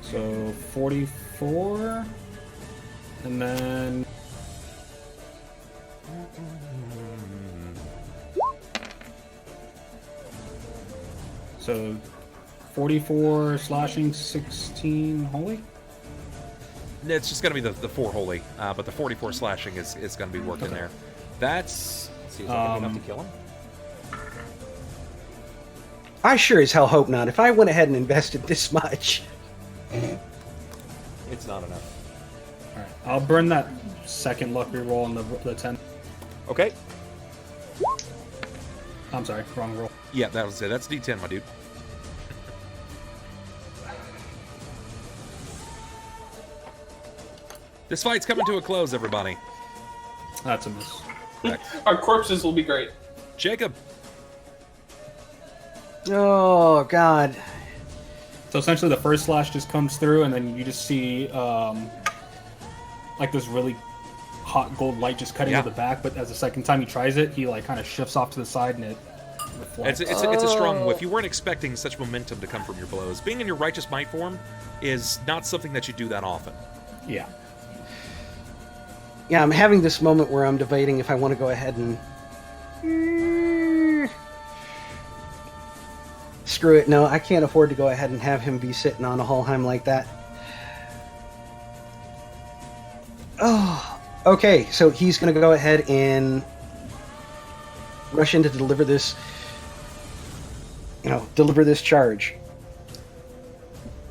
So 44, and then... So 44 slashing, 16 holy? It's just going to be the 4 holy, but the 44 slashing is going to be working there. That's... Let's see, is that enough to kill him? I sure as hell hope not. If I went ahead and invested this much... It's not enough. Alright, I'll burn that second luck reroll on the 10. Okay. I'm sorry, wrong roll. Yeah, that was it. That's D10, my dude. This fight's coming to a close, everybody. That's a miss. Our corpses will be great. Jacob. Oh, God. So essentially the first slash just comes through, and then you just see like this really hot gold light just cutting to the back, but as the second time he tries it, he like kind of shifts off to the side and it reflects. It's a strong whiff. You weren't expecting such momentum to come from your blows. Being in your Righteous Might form is not something that you do that often. Yeah. Yeah, I'm having this moment where I'm debating if I want to go ahead and... Screw it, no, I can't afford to go ahead and have him be sitting on a Ulhime like that. Oh, okay, so he's going to go ahead and rush in to deliver this, deliver this charge.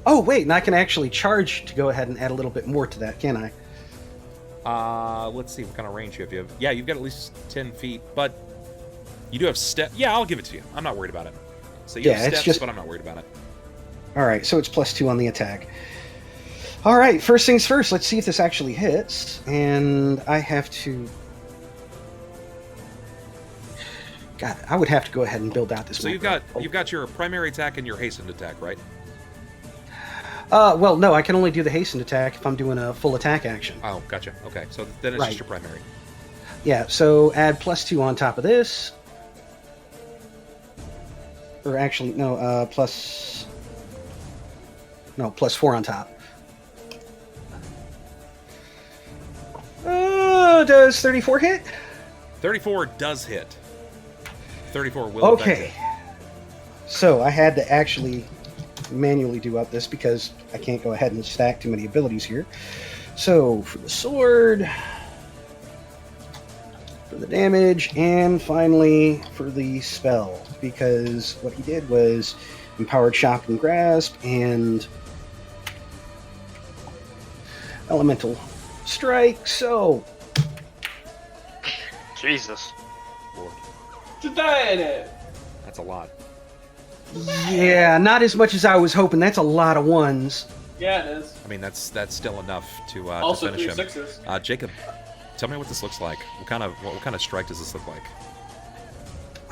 Oh, wait, and I can actually charge to go ahead and add a little bit more to that, can I? Let's see what kind of range you have. Yeah, you've got at least 10 feet, but you do have step. Yeah, I'll give it to you. I'm not worried about it. So you have steps, but I'm not worried about it. All right, so it's +2 on the attack. All right, first things first. Let's see if this actually hits, and I have to. God, I would have to go ahead and build out this. So you've got your primary attack and your hastened attack, right? Well, no, I can only do the hastened attack if I'm doing a full attack action. Oh, gotcha. Okay, so then it's just your primary. Yeah, so add +2 on top of this. Or actually, no, +4 on top. Does 34 hit? 34 does hit. 34 will Okay. affect it. So I had to actually manually do up this because I can't go ahead and stack too many abilities here. So for the sword, for the damage, and finally for the spell, because what he did was empowered shock and grasp and elemental strike. So Jesus. Lord. That's a lot. yeah, not as much as I was hoping. That's a lot of ones. Yeah, it is. I mean, that's still enough to Also finish 3 him. sixes. Jacob, tell me what this looks like. What kind of strike does this look like?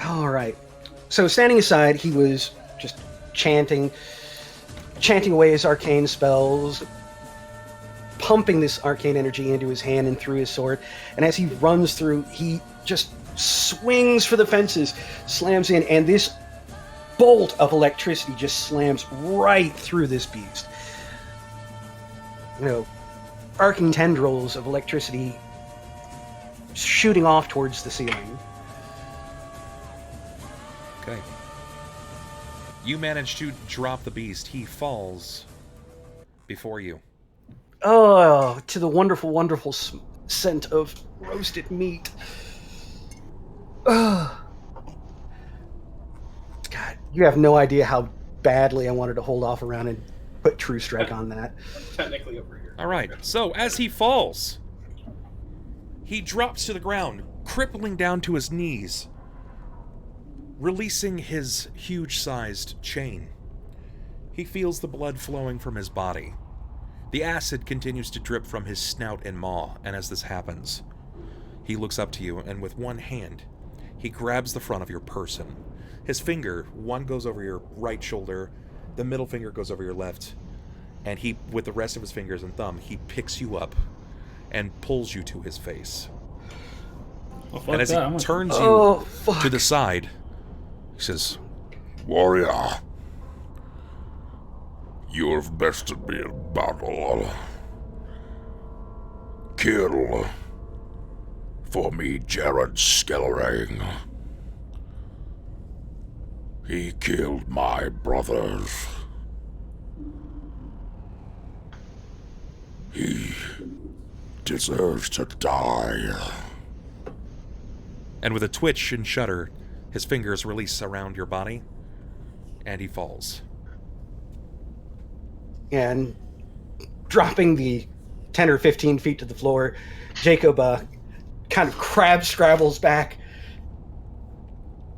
All right. So standing aside, he was just chanting away his arcane spells, pumping this arcane energy into his hand and through his sword. And as he runs through, he just swings for the fences, slams in, and this bolt of electricity just slams right through this beast. Arcing tendrils of electricity shooting off towards the ceiling. Okay. You manage to drop the beast. He falls before you. Oh, to the wonderful, wonderful scent of roasted meat. Ugh. God, you have no idea how badly I wanted to hold off around and put True Strike on that. Technically over here. All right, so as he falls, he drops to the ground, crippling down to his knees, releasing his huge-sized chain. He feels the blood flowing from his body. The acid continues to drip from his snout and maw, and as this happens, he looks up to you, and with one hand, he grabs the front of your person. His finger, one goes over your right shoulder, the middle finger goes over your left, and he, with the rest of his fingers and thumb, he picks you up and pulls you to his face. Oh, And as he turns Oh, you fuck. to the side, he says, "Warrior, you have bested me in battle. Kill for me Jared Skellering. He killed my brothers. He deserves to die." And with a twitch and shudder, his fingers release around your body, and he falls. And dropping the 10 or 15 feet to the floor, Jakob kind of crab scrabbles back.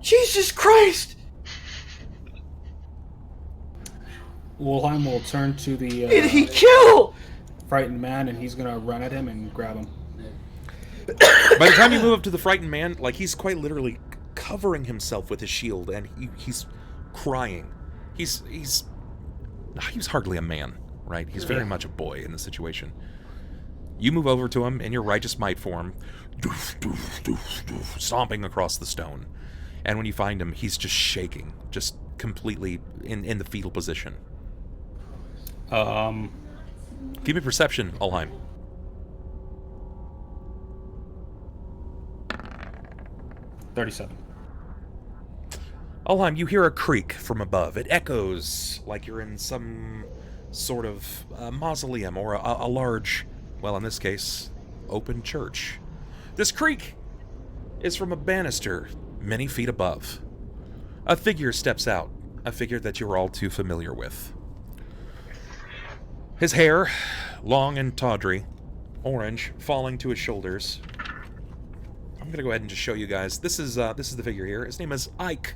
Jesus Christ! Ulhime will turn to the Did he kill? frightened man, and he's gonna run at him and grab him. By the time you move up to the frightened man, like, he's quite literally covering himself with his shield, and he's crying. He's hardly a man, right? He's very much a boy in the situation. You move over to him in your righteous might form, doof, doof, doof, doof, stomping across the stone. And when you find him, he's just shaking, just completely in the fetal position. Give me perception, Ulhime. 37. Ulhime, you hear a creak from above. It echoes like you're in some sort of mausoleum or a large, well, in this case, open church. This creak is from a banister many feet above. A figure steps out, a figure that you're all too familiar with. His hair, long and tawdry, orange, falling to his shoulders. I'm gonna go ahead and just show you guys. This is the figure here. His name is Ike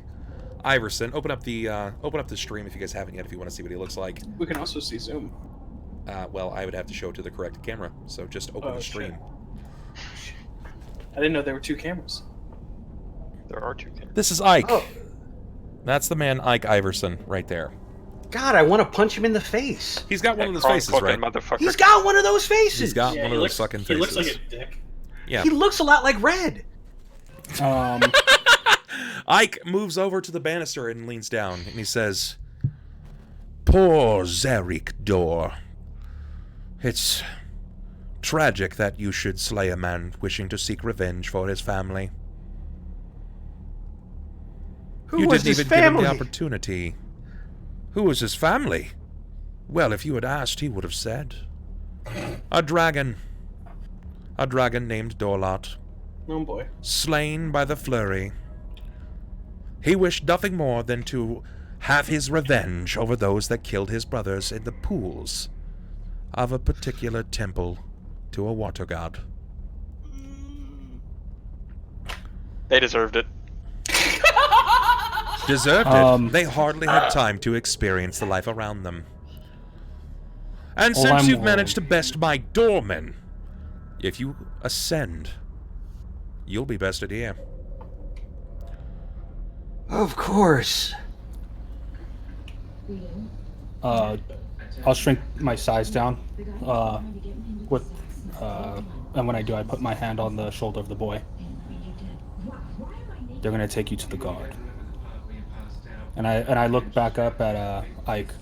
Iverson. Open up the stream if you guys haven't yet, if you want to see what he looks like. We can also see Zoom. Well, I would have to show it to the correct camera, so just open the stream. Shit. I didn't know there were two cameras. There are two cameras. This is Ike. Oh, That's the man Ike Iverson right there. God, I want to punch him in the face. He's got one of those Crawling faces, fucking right? Motherfucker. He's got one of those faces. He's got Yeah, one he of those looks, fucking faces. He looks like a dick. Yeah. He looks a lot like Red. Ike moves over to the banister and leans down, and he says, "Poor Zarik Dor. It's tragic that you should slay a man wishing to seek revenge for his family. Who You was didn't his even give him family? the opportunity. Who was his family? Well, if you had asked, he would have said. A dragon. A dragon named Dorlot, Oh boy. slain by the flurry. He wished nothing more than to have his revenge over those that killed his brothers in the pools of a particular temple to a water god." They deserved it. Deserved it. They hardly had time to experience the life around them. And since you've managed to best my doorman, if you ascend, you'll be bested here. Of course. I'll shrink my size down. And when I do, I put my hand on the shoulder of the boy. They're gonna take you to the guard. And I look back up at Ike.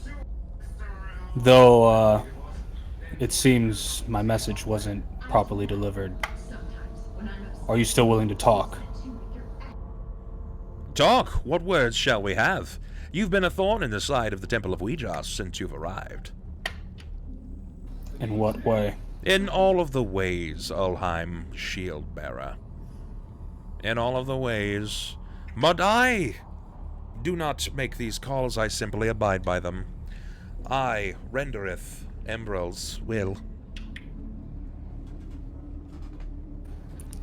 Though it seems my message wasn't properly delivered. Are you still willing to talk? Talk? What words shall we have? You've been a thorn in the side of the Temple of Wee Jas since you've arrived. In what way? In all of the ways, Ulhime, shield bearer. In all of the ways. But I do not make these calls, I simply abide by them. I rendereth Embrel's will.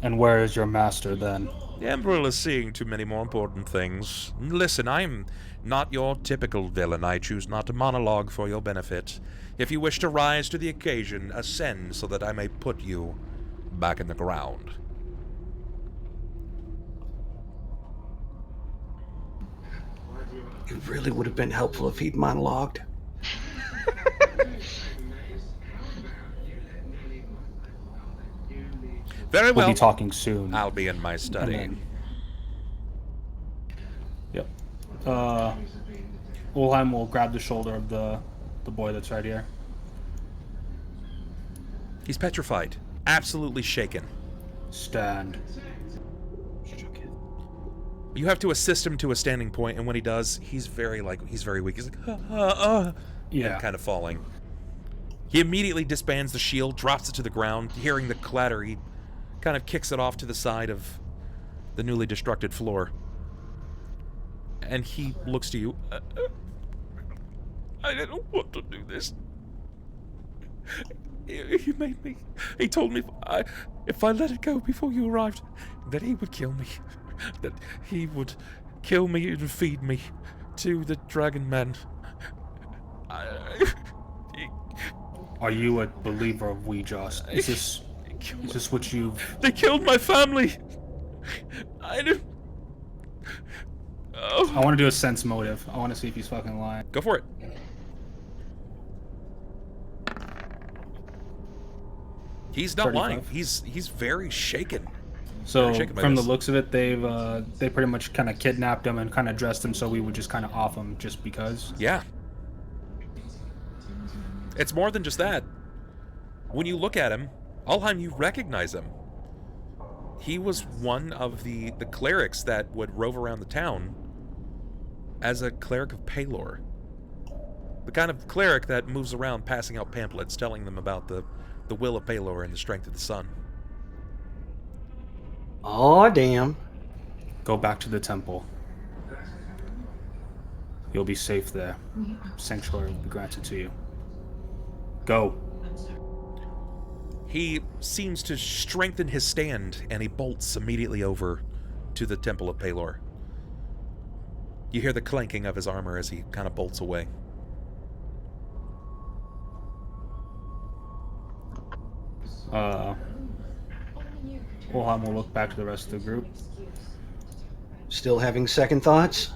And where is your master then? Embrel is seeing too many more important things. Listen, I'm not your typical villain. I choose not to monologue for your benefit. If you wish to rise to the occasion, ascend so that I may put you back in the ground. It really would have been helpful if he'd monologued. Very well. We'll be talking soon. I'll be in my study. Yep. Ulhime will grab the shoulder of the boy that's right here. He's petrified. Absolutely shaken. Stand. You have to assist him to a standing point, and when he does, he's very weak. He's like, Yeah. and kind of falling. He immediately disbands the shield, drops it to the ground. Hearing the clatter, he kind of kicks it off to the side of the newly destructed floor. And he looks to you. I didn't want to do this. He made me. He told me if I let it go before you arrived, that he would kill me. That he would kill me and feed me to the dragon men. Are you a believer of Wee Jas? Is this what you've... They killed my family! I didn't... Oh. I want to do a sense motive. I want to see if he's fucking lying. Go for it. He's not 35. lying. He's very shaken. So Very shaken by from the this. looks of it, they pretty much kind of kidnapped him and kind of dressed him so we would just kind of off him just because. Yeah. It's more than just that. When you look at him, Ulhime, you recognize him. He was one of the clerics that would rove around the town as a cleric of Palor. The kind of cleric that moves around passing out pamphlets telling them about the will of Palor and the strength of the sun. Aw, damn. Go back to the temple. You'll be safe there. Sanctuary will be granted to you. Go. He seems to strengthen his stand, and he bolts immediately over to the Temple of Palor. You hear the clanking of his armor as he kind of bolts away. Ulhime will look back to the rest of the group. Still having second thoughts?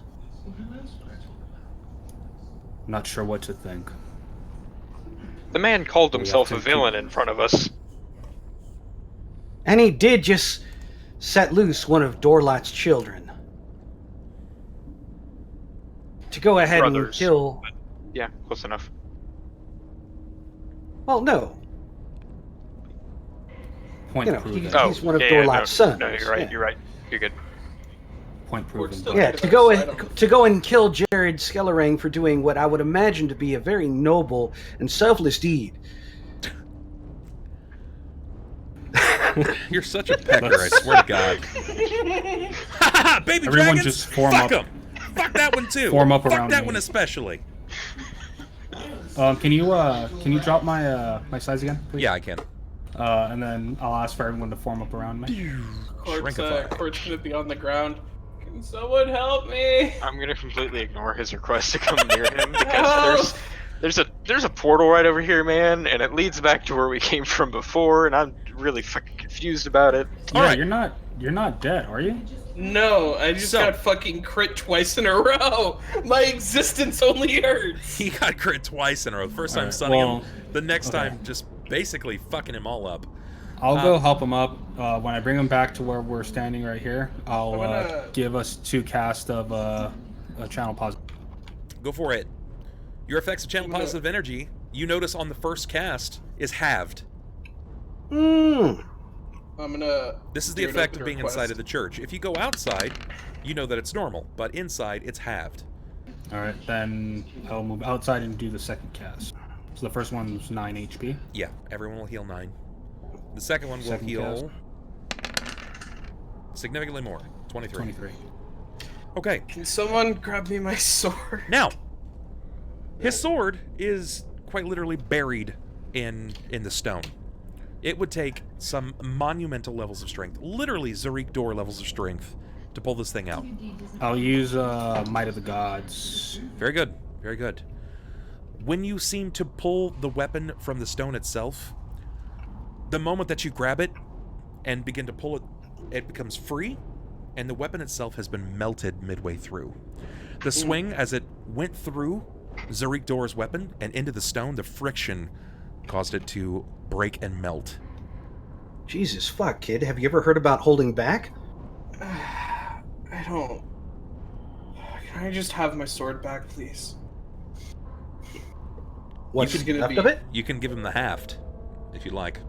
Not sure what to think. The man called himself to a villain in front of us. And he did just set loose one of Dorlot's children. To go ahead and Brothers. kill... Yeah, close enough. Well, no. Point You know, proven. he's one of Dorlot's sons. No, you're right. Yeah. You're right. You're good. Point proven. still- Yeah, to go and kill Jared Skellerang for doing what I would imagine to be a very noble and selfless deed. You're such a pecker, I swear to God. Baby Everyone dragons, just form fuck up. 'em. Fuck that one too. Form up fuck around that me. one especially. Can you drop my my size again, please? Yeah, I can. And then I'll ask for everyone to form up around me. Shrinkify. Cort's gonna be on the ground. Can someone help me? I'm gonna completely ignore his request to come near him because there's a portal right over here, man, and it leads back to where we came from before, and I'm really fucking confused about it. Yeah, Alright. you're not dead, are you? No, I just got fucking crit twice in a row. My existence only hurts. He got crit twice in a row. The first time Alright, stunning well, him, the next okay. time just basically fucking him all up. I'll go help him up. When I bring him back to where we're standing right here, I'll I'm gonna- give us 2 casts of a channel positive. Go for it. Your effects of channel I'm gonna- positive energy, you notice on the first cast, is halved. Mmm. I'm gonna. This is the do an effect open of being request. inside of the church. If you go outside, you know that it's normal, but inside, it's halved. All right, then I'll move outside and do the second cast. So the first one was 9 HP. Yeah, everyone will heal 9. The second one will Second heal significantly more, 23. 23. Okay, Can someone grab me my sword? now, his sword is quite literally buried in the stone. It would take some monumental levels of strength, literally Zarik door levels of strength, to pull this thing out. I'll use Might of the Gods. Very good, very good. When you seem to pull the weapon from the stone itself, the moment that you grab it and begin to pull it, it becomes free, and the weapon itself has been melted midway through. The swing, as it went through Zarik Dor's weapon and into the stone, the friction caused it to break and melt. Jesus fuck, kid. Have you ever heard about holding back? I don't. Can I just have my sword back, please? What's You can left be- of it? You can give him the haft, if you like.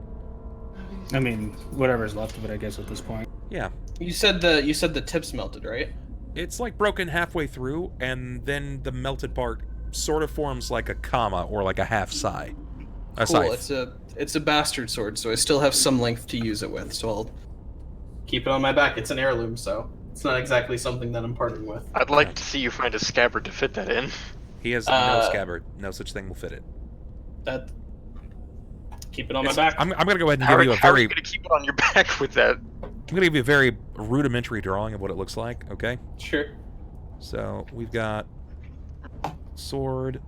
I mean, whatever's left of it, I guess, at this point. Yeah. You said the tips melted, right? It's like broken halfway through, and then the melted part sort of forms like a comma or like a half sigh. A Cool. scythe. It's a bastard sword, so I still have some length to use it with. So I'll keep it on my back. It's an heirloom, so it's not exactly something that I'm parting with. I'd like to see you find a scabbard to fit that in. He has no scabbard. No such thing will fit it. That. Keep it on my back. I'm going to go ahead and How give you a are you very... going to keep it on your back with that? I'm going to give you a very rudimentary drawing of what it looks like, okay? Sure. So, we've got sword.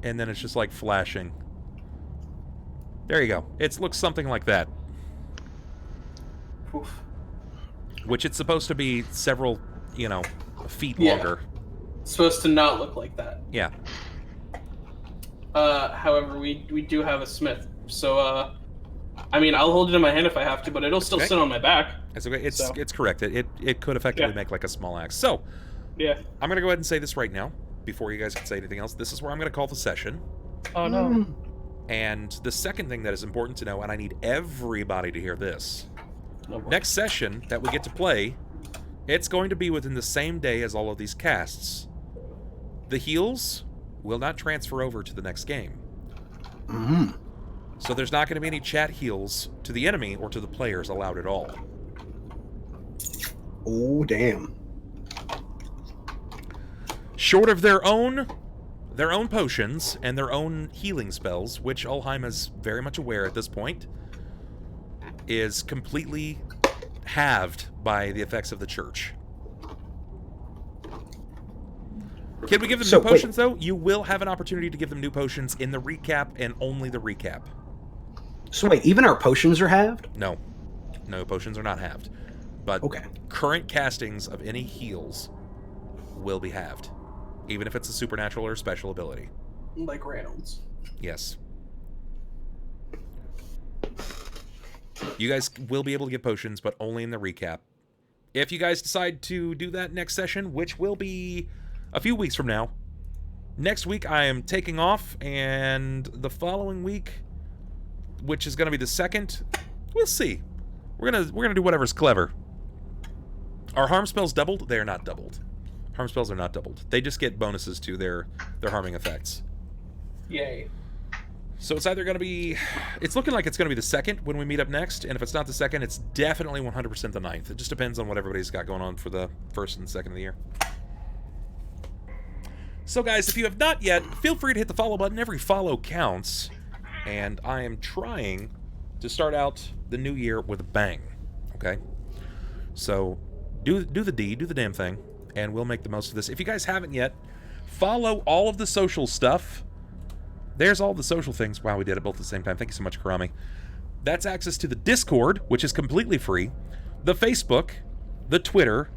And then it's just like flashing. There you go. It looks something like that. Oof. Which it's supposed to be several, feet Yeah. longer. It's supposed to not look like that. Yeah. However, we do have a smith, so I mean, I'll hold it in my hand if I have to, but it'll still Okay. sit on my back. It's okay. It's So- it's correct. It could effectively Yeah. make like a small axe. So, Yeah. I'm going to go ahead and say this right now, before you guys can say anything else. This is where I'm going to call the session. Oh no. And the second thing that is important to know, and I need everybody to hear this. No more. Next session that we get to play, it's going to be within the same day as all of these casts. The heals will not transfer over to the next game. Mm-hmm. So there's not going to be any chat heals to the enemy or to the players allowed at all. Oh, damn. Short of their own potions and their own healing spells, which Ulhime is very much aware at this point, is completely halved by the effects of the church. Can we give them So, new potions, though? You will have an opportunity to give them new potions in the recap and only the recap. So wait, even our potions are halved? No. No, potions are not halved. But Okay. current castings of any heals will be halved. Even if it's a supernatural or special ability. Like Reynolds. Yes. You guys will be able to get potions, but only in the recap. If you guys decide to do that next session, which will be a few weeks from now, next week I am taking off, and the following week, which is going to be the 2nd, we'll see. We're gonna do whatever's clever. Are harm spells doubled? They are not doubled. Harm spells are not doubled. They just get bonuses to their harming effects. Yay. So it's either going to be... It's looking like it's going to be the 2nd when we meet up next, and if it's not the 2nd, it's definitely 100% the 9th. It just depends on what everybody's got going on for the 1st and 2nd of the year. So guys, if you have not yet, feel free to hit the follow button. Every follow counts. And I am trying to start out the new year with a bang. Okay? So do the deed, do the damn thing, and we'll make the most of this. If you guys haven't yet, follow all of the social stuff. There's all the social things. Wow, we did it both at the same time. Thank you so much, Karami. That's access to the Discord, which is completely free, the Facebook, the Twitter,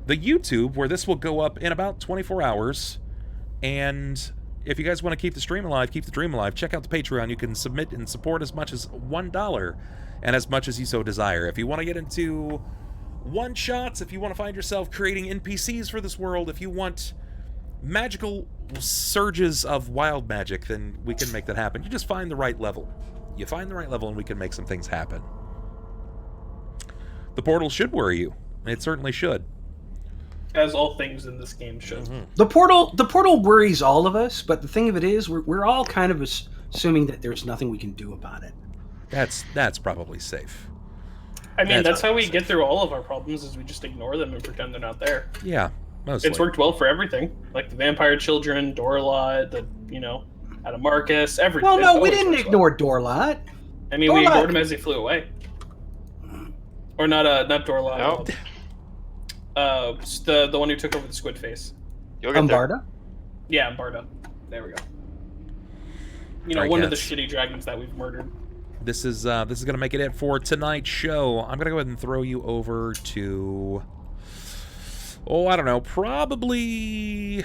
the YouTube, where this will go up in about 24 hours, and if you guys want to keep the stream alive, keep the dream alive, check out the Patreon. You can submit and support as much as $1 and as much as you so desire. If you want to get into one-shots, if you want to find yourself creating NPCs for this world, if you want magical surges of wild magic, then we can make that happen. You just find the right level. You find the right level and we can make some things happen. The portal should worry you. It certainly should. As all things in this game should. The portal worries all of us, but the thing of it is, we're all kind of assuming that there's nothing we can do about it. That's probably safe. I mean, that's how we get through all of our problems, is we just ignore them and pretend they're not there. Yeah, mostly. It's worked well for everything. Like the vampire children, Dorlot, Adamarcus, everything. Well, no, we didn't ignore Dorlot. I mean, we ignored him as he flew away. Or not Dorlot. No. The one who took over the squid face. You'll get there. Umbarda? Yeah, Barda. There we go. Alright, one of the cats. shitty dragons that we've murdered. This is gonna make it for tonight's show. I'm gonna go ahead and throw you over to, I don't know, probably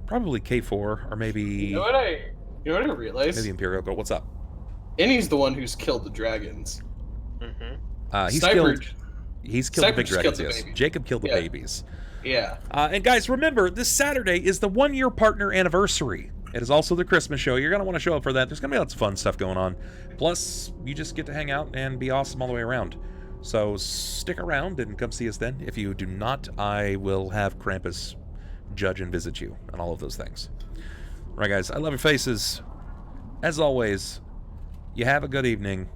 K4 or maybe. You know what I realized? Maybe Imperial Goat. What's up? Innie's the one who's killed the dragons. He's Sniper, killed the big just dragons. killed the Yes, baby. Jacob killed the Yeah. babies. Yeah. And guys, remember, this Saturday is the 1-year partner anniversary. It is also the Christmas show. You're going to want to show up for that. There's going to be lots of fun stuff going on. Plus, you just get to hang out and be awesome all the way around. So stick around and come see us then. If you do not, I will have Krampus judge and visit you and all of those things. All right, guys, I love your faces. As always, you have a good evening.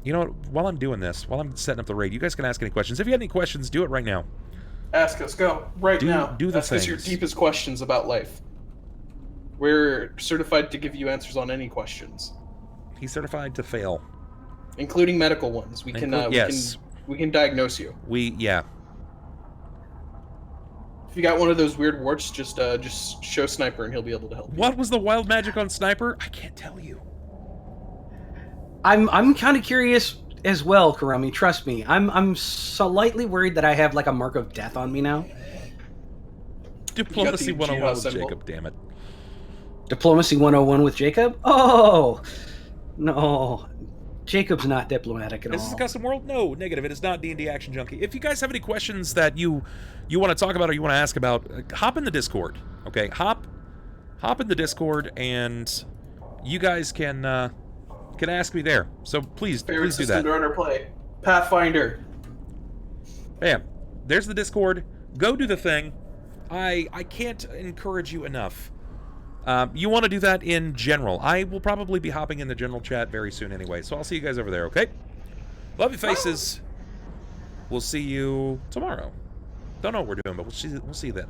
You know what? While I'm doing this, while I'm setting up the raid, you guys can ask any questions. If you have any questions, do it right now. Ask us. Go. Right now. Do the Ask us your things. deepest questions about life. We're certified to give you answers on any questions, He's certified to fail. including medical ones. We can yes. we can diagnose you. Yeah. If you got one of those weird warts, just show Sniper and he'll be able to help you. What was the wild magic on Sniper? I can't tell you. I'm kind of curious as well, Karami. Trust me. I'm slightly worried that I have like a mark of death on me now. Diplomacy You got the 101 with symbol. Jacob, damn it. Diplomacy 101 with Jacob? Oh, no. Jacob's not diplomatic at This is a all. custom world? No, negative. It is not D&D Action Junkie. If you guys have any questions that you want to talk about or you want to ask about, hop in the Discord. Okay, hop in the Discord, and you guys can ask me there. So please Favorite do system that. to run or play? Pathfinder. Bam. There's the Discord. Go do the thing. I can't encourage you enough. You want to do that in general. I will probably be hopping in the general chat very soon anyway, so I'll see you guys over there, okay? Love your faces. We'll see you tomorrow. Don't know what we're doing, but we'll see you then.